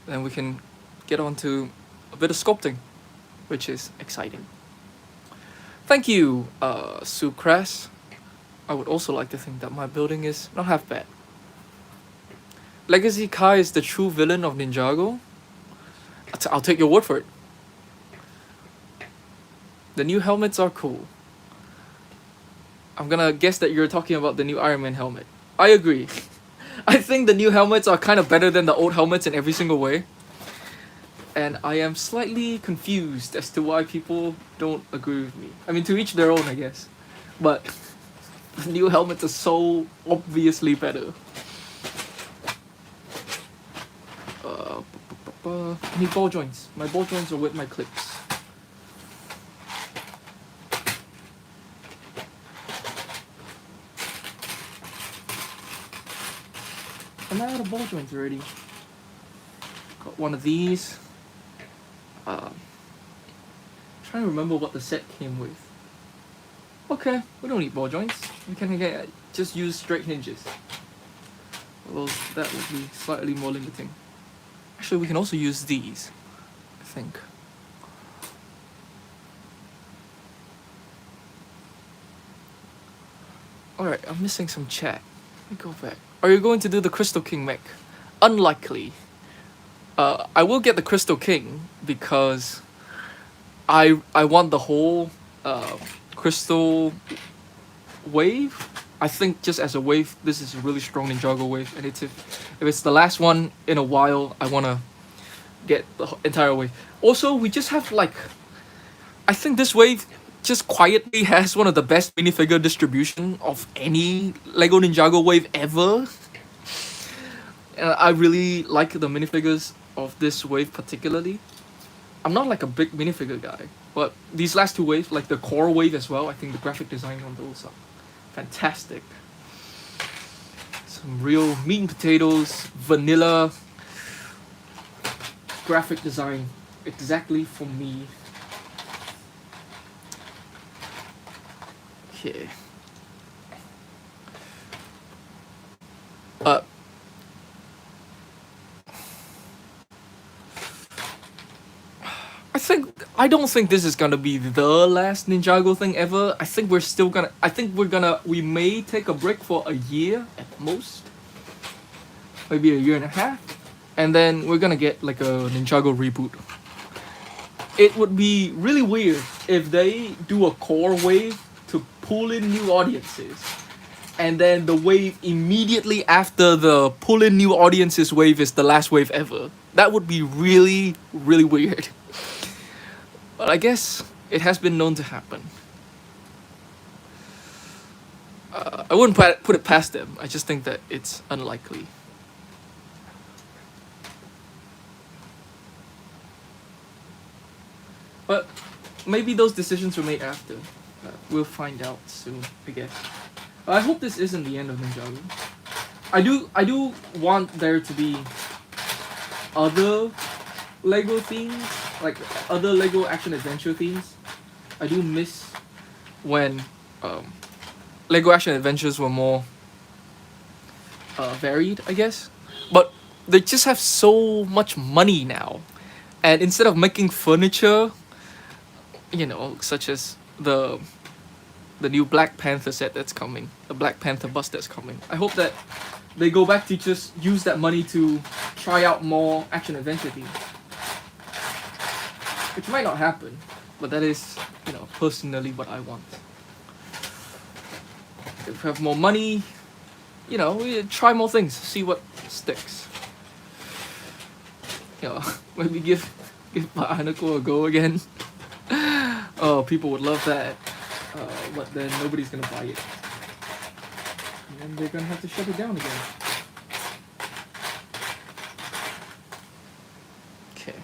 Speaker 1: Then we can get on to a bit of sculpting, which is exciting. Thank you, Sue Crass. I would also like to think that my building is not half bad. Legacy Kai is the true villain of Ninjago? I'll take your word for it. The new helmets are cool. I'm gonna guess that you're talking about the new Iron Man helmet. I agree. I think the new helmets are kind of better than the old helmets in every single way. And I am slightly confused as to why people don't agree with me. I mean, to each their own, I guess. But the new helmets are so obviously better. I need ball joints. My ball joints are with my clips. I'm out of ball joints already. Got one of these. Trying to remember what the set came with. Okay, we don't need ball joints. We can just use straight hinges. Well, that would be slightly more limiting. Actually, we can also use these, I think. Alright, I'm missing some chat. Let me go back. Are you going to do the Crystal King mech? Unlikely. I will get the Crystal King because I want the whole Crystal wave. I think just as a wave, this is a really strong Ninjago wave, and if it's the last one in a while, I wanna get the entire wave. Also, we just have like, I think this wave just quietly has one of the best minifigure distribution of any Lego Ninjago wave ever. I really like the minifigures of this wave particularly. I'm not like a big minifigure guy, but these last two waves, like the core wave as well, I think the graphic design on those are fantastic. Some real meat and potatoes, vanilla graphic design, exactly for me. Okay. I don't think this is gonna be the last Ninjago thing ever. I think we may take a break for a year at most. Maybe a year and a half. And then we're gonna get like a Ninjago reboot. It would be really weird if they do a core wave to pull in new audiences. And then the wave immediately after the pull in new audiences wave is the last wave ever. That would be really, really weird. But I guess it has been known to happen. I wouldn't put it past them. I just think that it's unlikely. But maybe those decisions were made after. We'll find out soon, I guess. I hope this isn't the end of Ninjago. I do want there to be other Lego themes, like other Lego action adventure themes. I do miss when Lego action adventures were more varied, I guess. But they just have so much money now And instead of making furniture, such as the new Black Panther set that's coming, the Black Panther bus that's coming, I hope that they go back to just use that money to try out more action adventure themes. Which might not happen, but that is, personally what I want. If we have more money, we try more things, see what sticks. Maybe give Bionicle a go again. Oh, people would love that. But then nobody's gonna buy it. And then they're gonna have to shut it down again. Okay.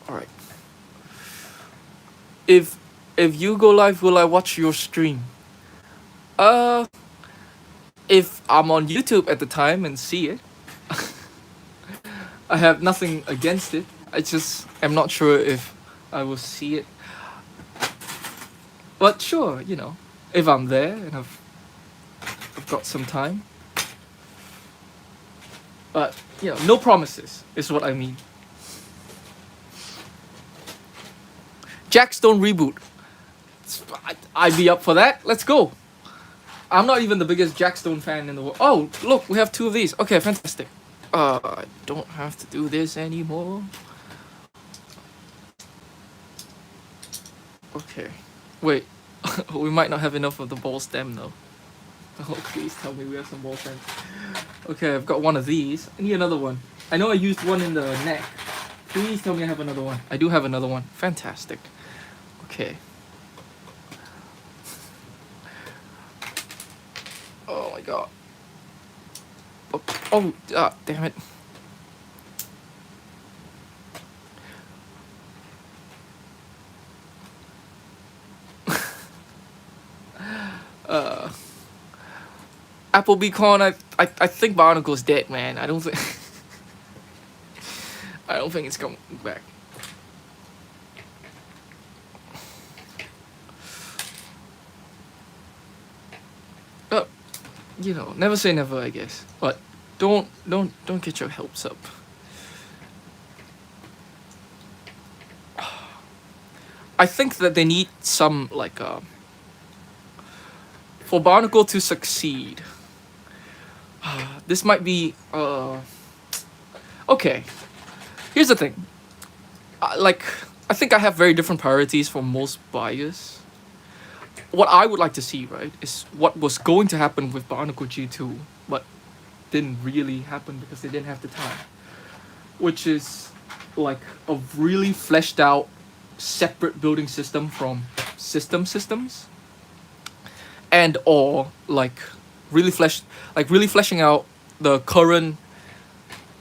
Speaker 1: Alright. If you go live, will I watch your stream? If I'm on YouTube at the time and see it, I have nothing against it. I just am not sure if I will see it. But sure, if I'm there and I've got some time. But, no promises is what I mean. Jackstone reboot. I'd be up for that. Let's go. I'm not even the biggest Jackstone fan in the world. Oh, look, we have 2 of these. Okay, fantastic. I don't have to do this anymore. Okay. Wait. We might not have enough of the ball stem though. Oh, please tell me we have some ball stems. Okay, I've got one of these. I need another one. I know I used one in the neck. Please tell me I have another one. I do have another one. Fantastic. Okay. Oh my god. Oh, damn it. Applebee Con, I think Bionicle's dead, man. I don't think I don't think it's coming back. Never say never, I guess. But don't get your hopes up. I think that they need some for Barnacle to succeed. This might be okay. Here's the thing. I think I have very different priorities for most buyers. What I would like to see, right, is what was going to happen with Barnacle G2, but didn't really happen because they didn't have the time. Which is like a really fleshed out separate building system from systems. And or really fleshing out the current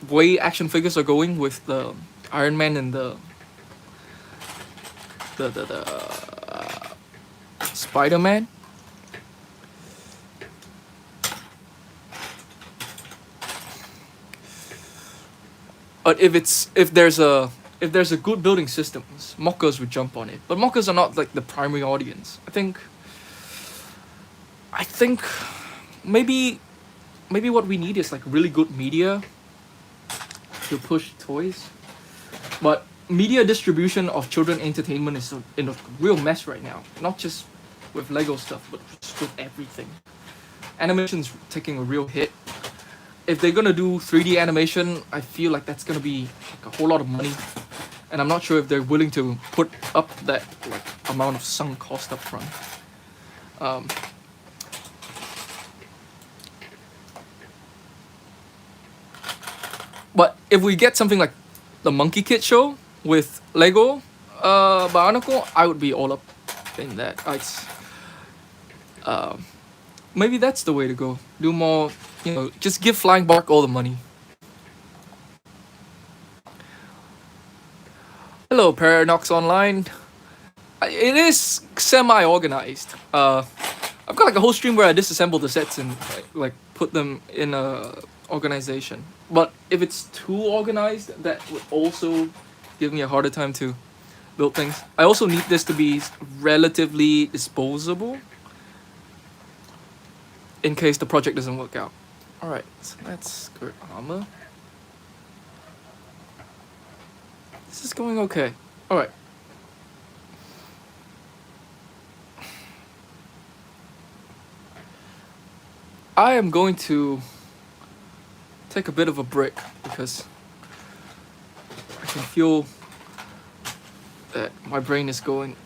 Speaker 1: way action figures are going with the Iron Man and the Spider-Man. But if there's a good building systems, mockers would jump on it. But mockers are not like the primary audience. I think maybe what we need is like really good media to push toys. But media distribution of children entertainment is in a real mess right now. Not just with Lego stuff, but just with everything. Animation's taking a real hit. If they're gonna do 3D animation, I feel like that's gonna be like a whole lot of money. And I'm not sure if they're willing to put up that amount of sunk cost up front. But if we get something like the Monkey Kid show with Lego Bionicle, I would be all up in that. Maybe that's the way to go. Do more, just give Flying Bark all the money. Hello, Paradox Online. It is semi-organized. I've got like a whole stream where I disassemble the sets and put them in a organization. But if it's too organized, that would also give me a harder time to build things. I also need this to be relatively disposable in case the project doesn't work out. Alright, so that's skirt armor. This is going okay. Alright. I am going to take a bit of a break because I can feel that my brain is going.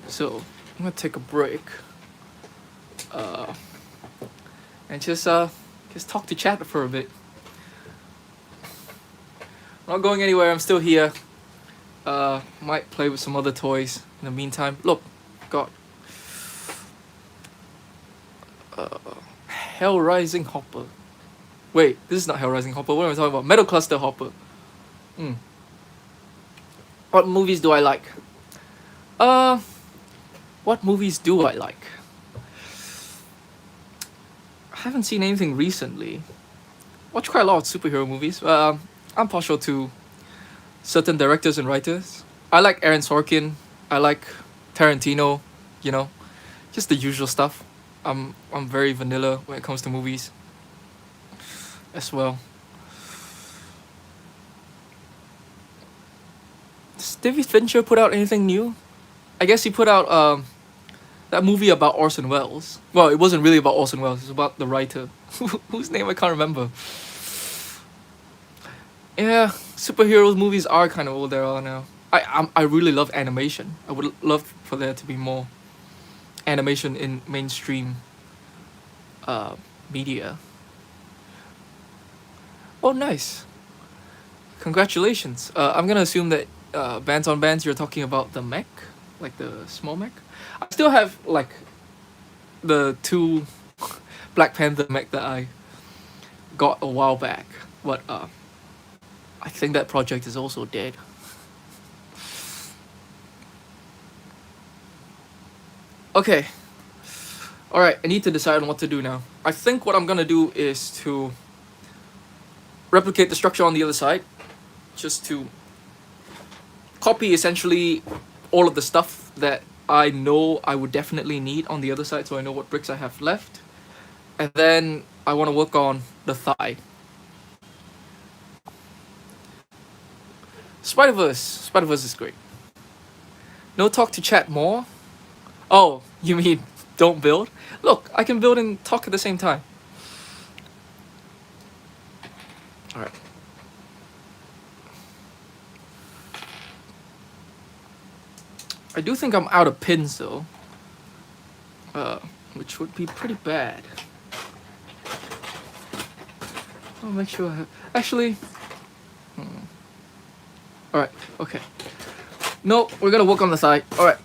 Speaker 1: So I'm gonna take a break and just talk to chat for a bit. I'm not going anywhere. I'm still here. Might play with some other toys in the meantime. Look, got Hell Rising Hopper. Wait, this is not Hell Rising Hopper. What am I talking about? Metal Cluster Hopper. What movies do I like? What movies do I like? I haven't seen anything recently. Watch quite a lot of superhero movies. I'm partial to certain directors and writers. I like Aaron Sorkin. I like Tarantino. You know, just the usual stuff. I'm very vanilla when it comes to movies as well. Does David Fincher put out anything new? I guess he put out that movie about Orson Welles. Well, it wasn't really about Orson Welles. It's about the writer, whose name I can't remember. Yeah, superheroes movies are kind of all there are now. I really love animation. I would love for there to be more animation in mainstream media. Oh, nice. Congratulations. I'm gonna assume that Bands on Bands, you're talking about the mech, like the small mech. I still have like the 2 Black Panther mech that I got a while back, but I think that project is also dead. Okay. Alright, I need to decide on what to do now. I think what I'm gonna do is to replicate the structure on the other side, just to copy essentially all of the stuff that I know I would definitely need on the other side, so I know what bricks I have left. And then I want to work on the thigh. Spider-Verse is great. No talk to chat more? Oh, you mean don't build? Look, I can build and talk at the same time. Alright. I do think I'm out of pins though. Which would be pretty bad. I'll make sure I have... Actually... Alright, okay. No, we're gonna work on the side. Alright.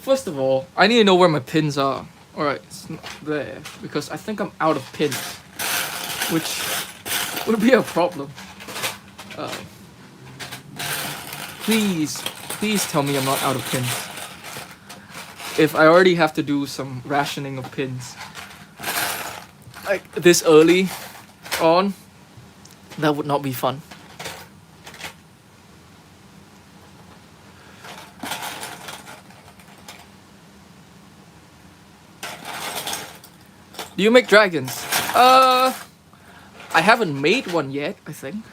Speaker 1: First of all, I need to know where my pins are. Alright, it's not there. Because I think I'm out of pins. Which would be a problem. Please tell me I'm not out of pins. If I already have to do some rationing of pins like this early on, that would not be fun. Do you make dragons? I haven't made one yet, I think.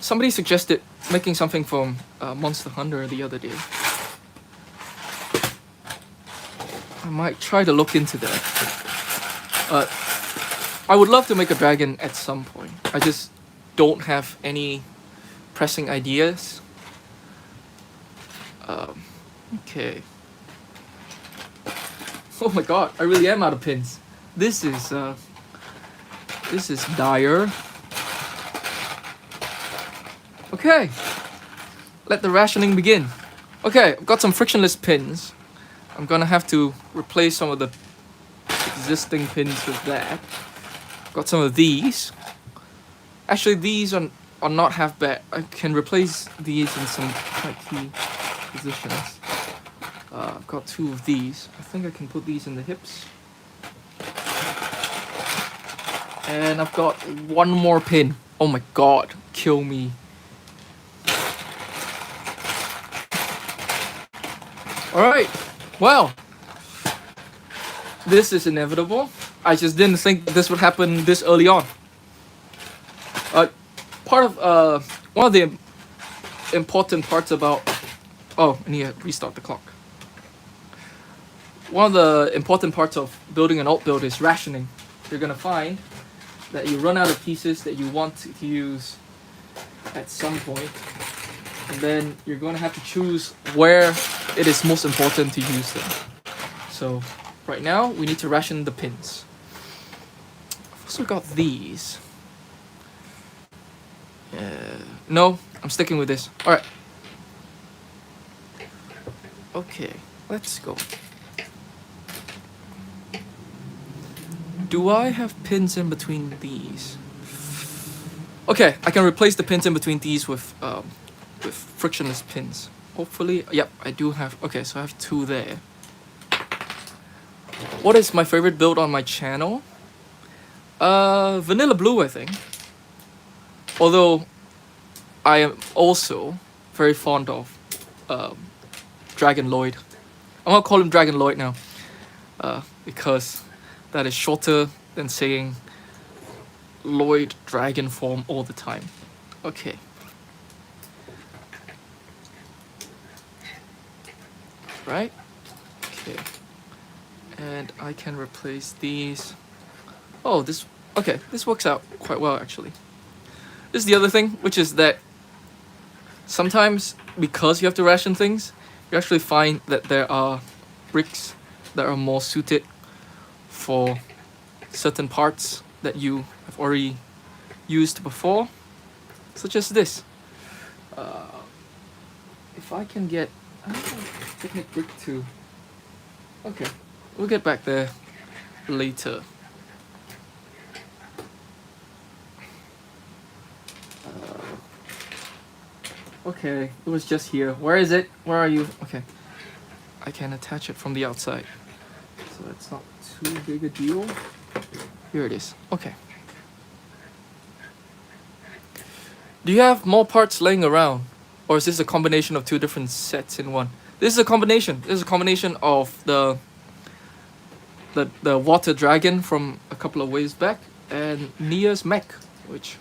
Speaker 1: Somebody suggested making something from Monster Hunter the other day. I might try to look into that. I would love to make a dragon at some point. I just don't have any pressing ideas. Okay. Oh my god, I really am out of pins. This is dire. Okay, let the rationing begin. Okay, I've got some frictionless pins. I'm gonna have to replace some of the existing pins with that. Got some of these. Actually, these are not half bad. I can replace these in some quite key positions. I've got 2 of these. I think I can put these in the hips. And I've got one more pin. Oh my god, kill me. Alright, well, this is inevitable. I just didn't think this would happen this early on. Part of one of the important parts about I need to restart the clock. One of the important parts of building an alt build is rationing. You're gonna find that you run out of pieces that you want to use at some point, and then you're going to have to choose where it is most important to use them. So right now we need to ration the pins. I've also got these. No, I'm sticking with this. Alright. Okay, let's go. Do I have pins in between these? Okay, I can replace the pins in between these with frictionless pins. Hopefully, yep, I do have. Okay, so I have 2 there. What is my favorite build on my channel? Vanilla Blue, I think. Although I am also very fond of Dragon Lloyd. I'm gonna call him Dragon Lloyd now, because that is shorter than saying Lloyd dragon form all the time. Okay. Right? Okay. And I can replace these. Oh, this. Okay, this works out quite well actually. This is the other thing, which is that sometimes because you have to ration things, you actually find that there are bricks that are more suited for certain parts that you have already used before, such as this. If I can get Technic brick 2. Okay, we'll get back there later. Okay, it was just here. Where is it? Where are you? Okay, I can attach it from the outside, so it's not too big a deal. Here it is. Okay. Do you have more parts laying around? Or is this a combination of 2 different sets in one? This is a combination. This is a combination of the water dragon from a couple of ways back and Nia's mech, which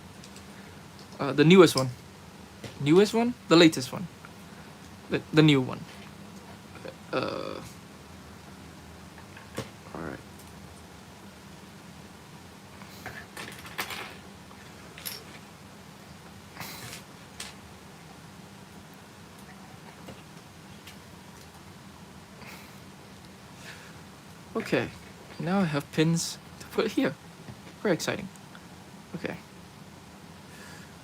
Speaker 1: the newest one. Newest one? The latest one. The new one. Alright. Okay, now I have pins to put here. Very exciting. Okay.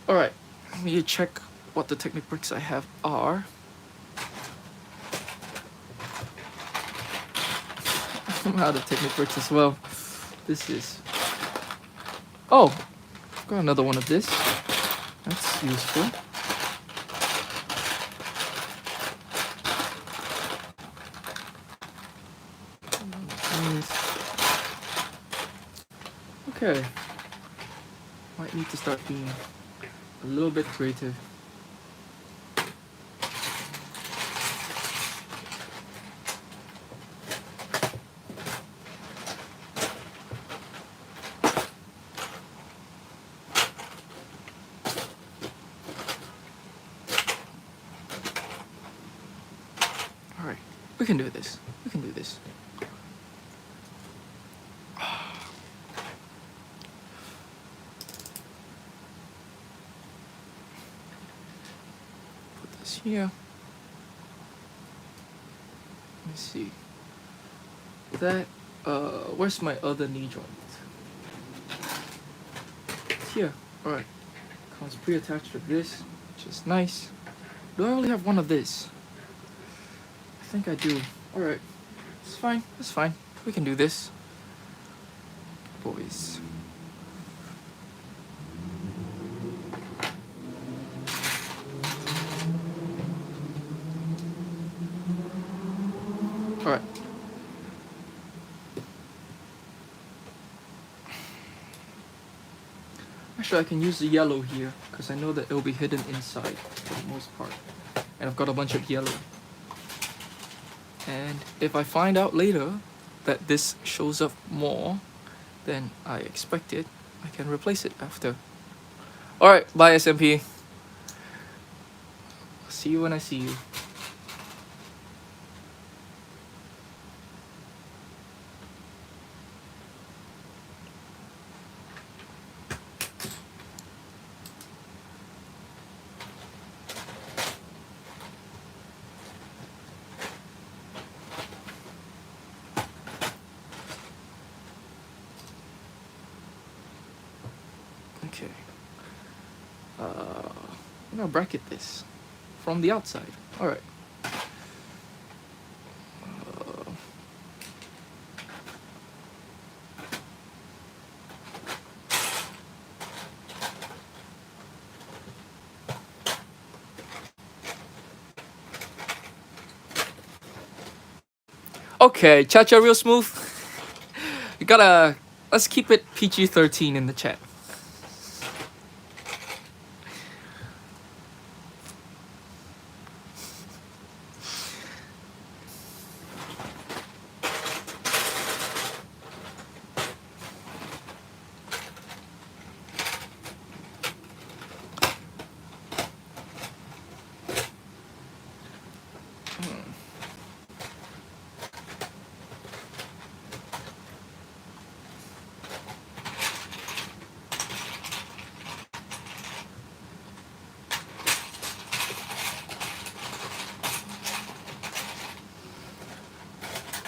Speaker 1: Alright, let me check what the Technic bricks I have are. I'm out of Technic bricks as well. This is... Oh! I've got another one of this. That's useful. Okay. Might need to start being a little bit creative. Alright, we can do this. We can do this. Here. Let me see. That where's my other knee joint? It's here. Alright. Comes pre-attached with this, which is nice. Do I only have one of this? I think I do. Alright. It's fine. It's fine. We can do this. Boys. Alright. Actually, I can use the yellow here because I know that it'll be hidden inside for the most part. And I've got a bunch of yellow. And if I find out later that this shows up more than I expected, I can replace it after. Alright, bye SMP. See you when I see you. Okay. I'm gonna bracket this from the outside. Alright. Okay, Cha-Cha real smooth. You gotta... Let's keep it PG-13 in the chat.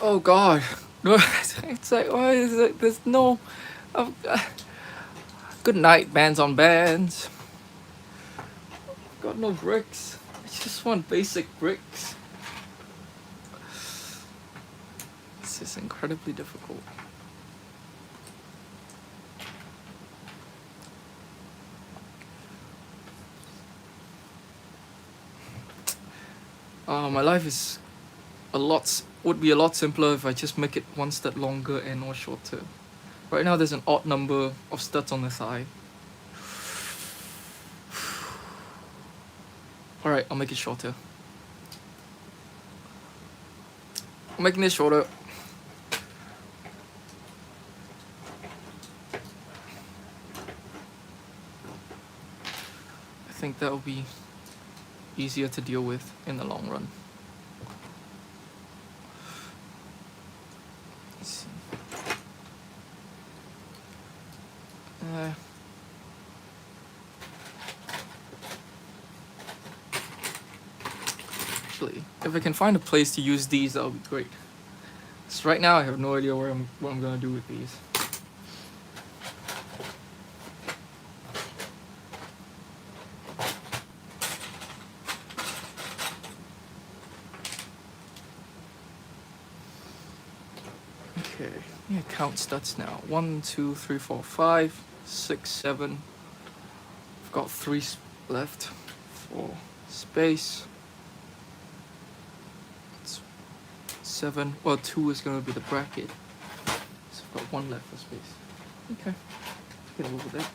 Speaker 1: Oh god. It's like, why is it? There's no... good night, bands on bands. Got no bricks. I just want basic bricks. This is incredibly difficult. My life is would be a lot simpler if I just make it one stud longer and or shorter. Right now there's an odd number of studs on the thigh. Alright, I'll make it shorter. I'm making this shorter. I think that will be easier to deal with in the long run. Let's see. Actually, if I can find a place to use these, that would be great. So right now I have no idea what I'm gonna do with these. Okay, yeah, count studs now. 1, 2, 3, 4, 5, 6, 7. I've got 3 left. 4 space. 7. Well, 2 is gonna be the bracket. So I've got 1 left for space. Okay, get over that.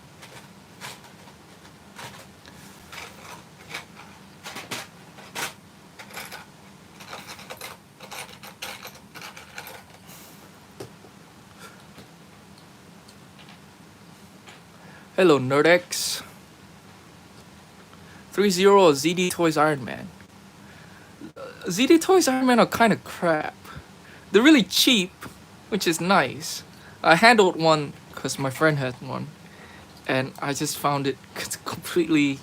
Speaker 1: Hello, Nerdex. 3-0 or ZD Toys Iron Man. ZD Toys Iron Man are kind of crap. They're really cheap, which is nice. I handled one because my friend had one, and I just found it completely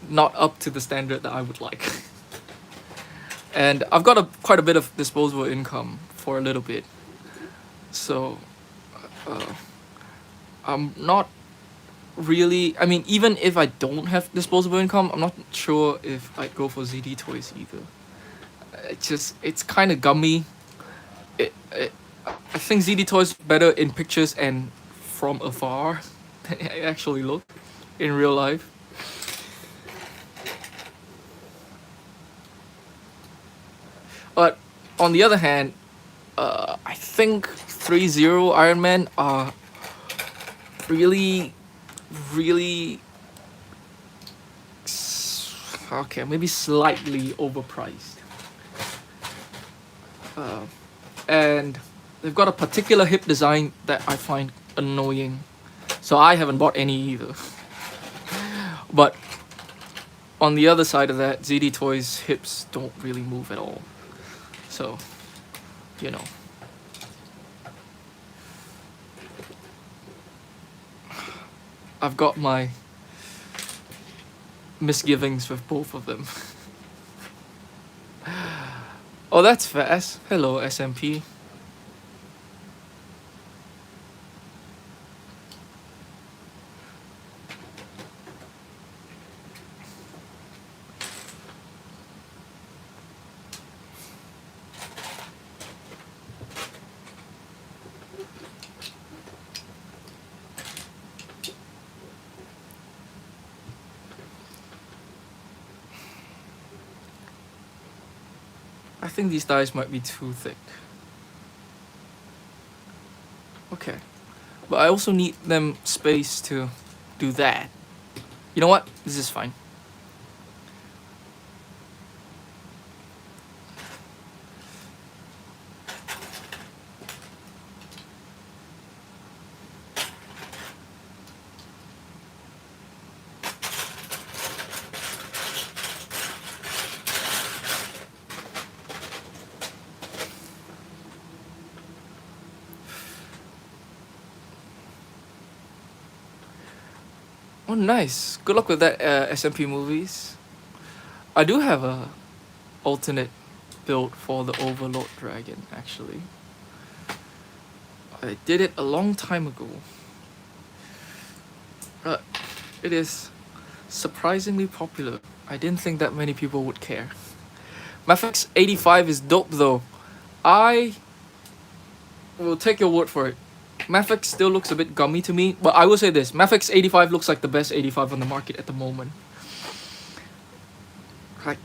Speaker 1: not up to the standard that I would like. And I've got quite a bit of disposable income for a little bit, so I'm not really... I mean, even if I don't have disposable income, I'm not sure if I'd go for ZD Toys either. It's kind of gummy. I think ZD Toys better in pictures and from afar than it actually look in real life. But on the other hand, I think 3-0 Iron Man are really really, okay, maybe slightly overpriced. And they've got a particular hip design that I find annoying. So I haven't bought any either. But on the other side of that, ZD Toys hips don't really move at all. So, you know. I've got my misgivings with both of them. Oh, that's fast. Hello, SMP. I think these dies might be too thick. Okay. But I also need them space to do that. You know what? This is fine. Oh, nice. Good luck with that, SMP Movies. I do have a alternate build for the Overlord Dragon, actually. I did it a long time ago. It is surprisingly popular. I didn't think that many people would care. Mafex 85 is dope though. I will take your word for it. Mafex still looks a bit gummy to me, but I will say this, Mafex 85 looks like the best 85 on the market at the moment. Like,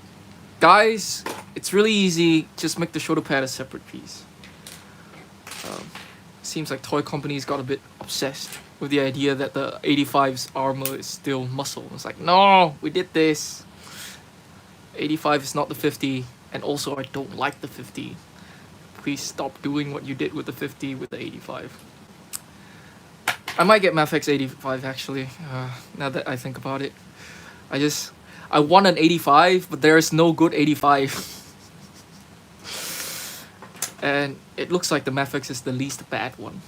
Speaker 1: guys, it's really easy, just make the shoulder pad a separate piece. Seems like toy companies got a bit obsessed with the idea that the 85's armor is still muscle. It's like, no, we did this. 85 is not the 50, and also I don't like the 50. Please stop doing what you did with the 50 with the 85. I might get Mafex 85 actually, now that I think about it. I want an 85, but there is no good 85. And it looks like the Mafex is the least bad one.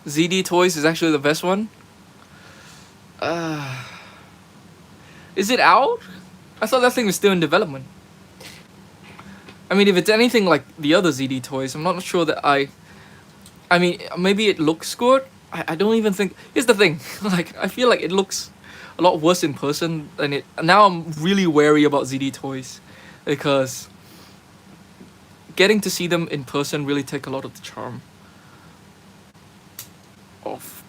Speaker 1: ZD Toys is actually the best one. Is it out? I thought that thing was still in development. I mean, if it's anything like the other ZD Toys, I'm not sure that I mean, maybe it looks good. I don't even think... Here's the thing. Like, I feel like it looks a lot worse in person than it... Now I'm really wary about ZD Toys. Because getting to see them in person really take a lot of the charm of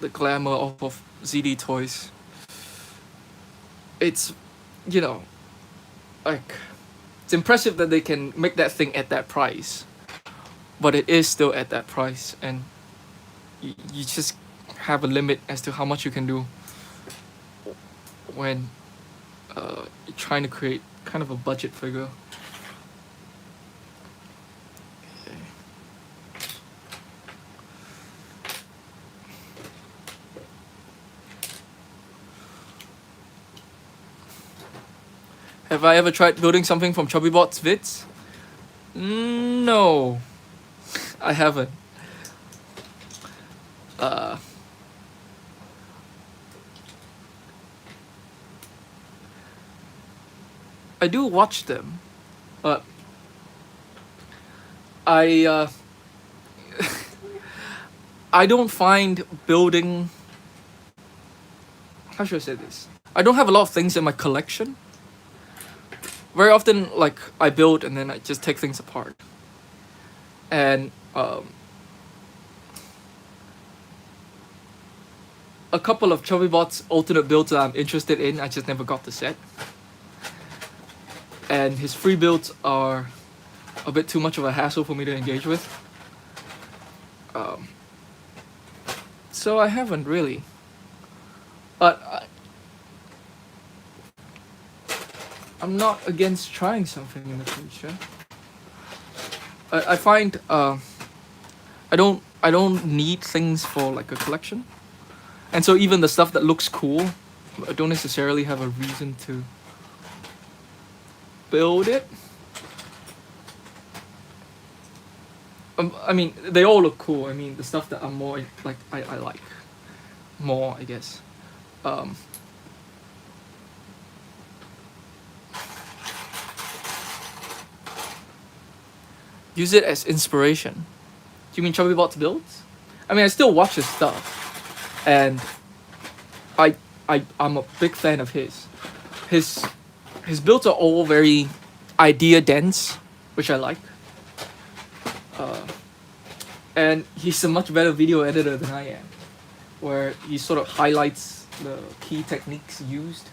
Speaker 1: the glamour of ZD Toys. It's, you know, like, it's impressive that they can make that thing at that price, but it is still at that price, and you just have a limit as to how much you can do when you're trying to create kind of a budget figure. Have I ever tried building something from ChubbyBot's vids? No, I haven't. I do watch them, but I I don't find building. How should I say this? I don't have a lot of things in my collection. Very often, like, I build and then I just take things apart. And a couple of ChubbyBot's alternate builds that I'm interested in, I just never got the set. And his free builds are a bit too much of a hassle for me to engage with. So I haven't really. But I'm not against trying something in the future. I find I don't need things for like a collection, and so even the stuff that looks cool, I don't necessarily have a reason to build it. I mean, they all look cool. I mean, the stuff that I'm more like I like more, I guess. Use it as inspiration. Do you mean ChubbyBot's builds? I mean, I still watch his stuff, and I'm a big fan of his. His builds are all very idea dense, which I like. And he's a much better video editor than I am, where he sort of highlights the key techniques used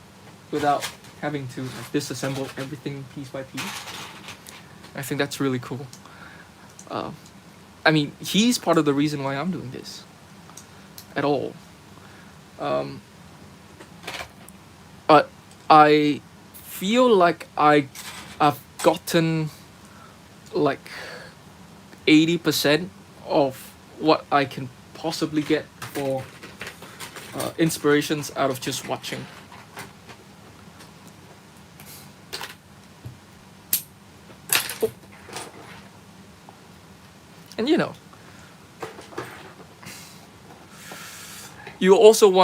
Speaker 1: without having to like, disassemble everything piece by piece. I think that's really cool. I mean, he's part of the reason why I'm doing this at all. But I feel like I've gotten like 80% of what I can possibly get for inspirations out of just watching. Oh. And you know, you also want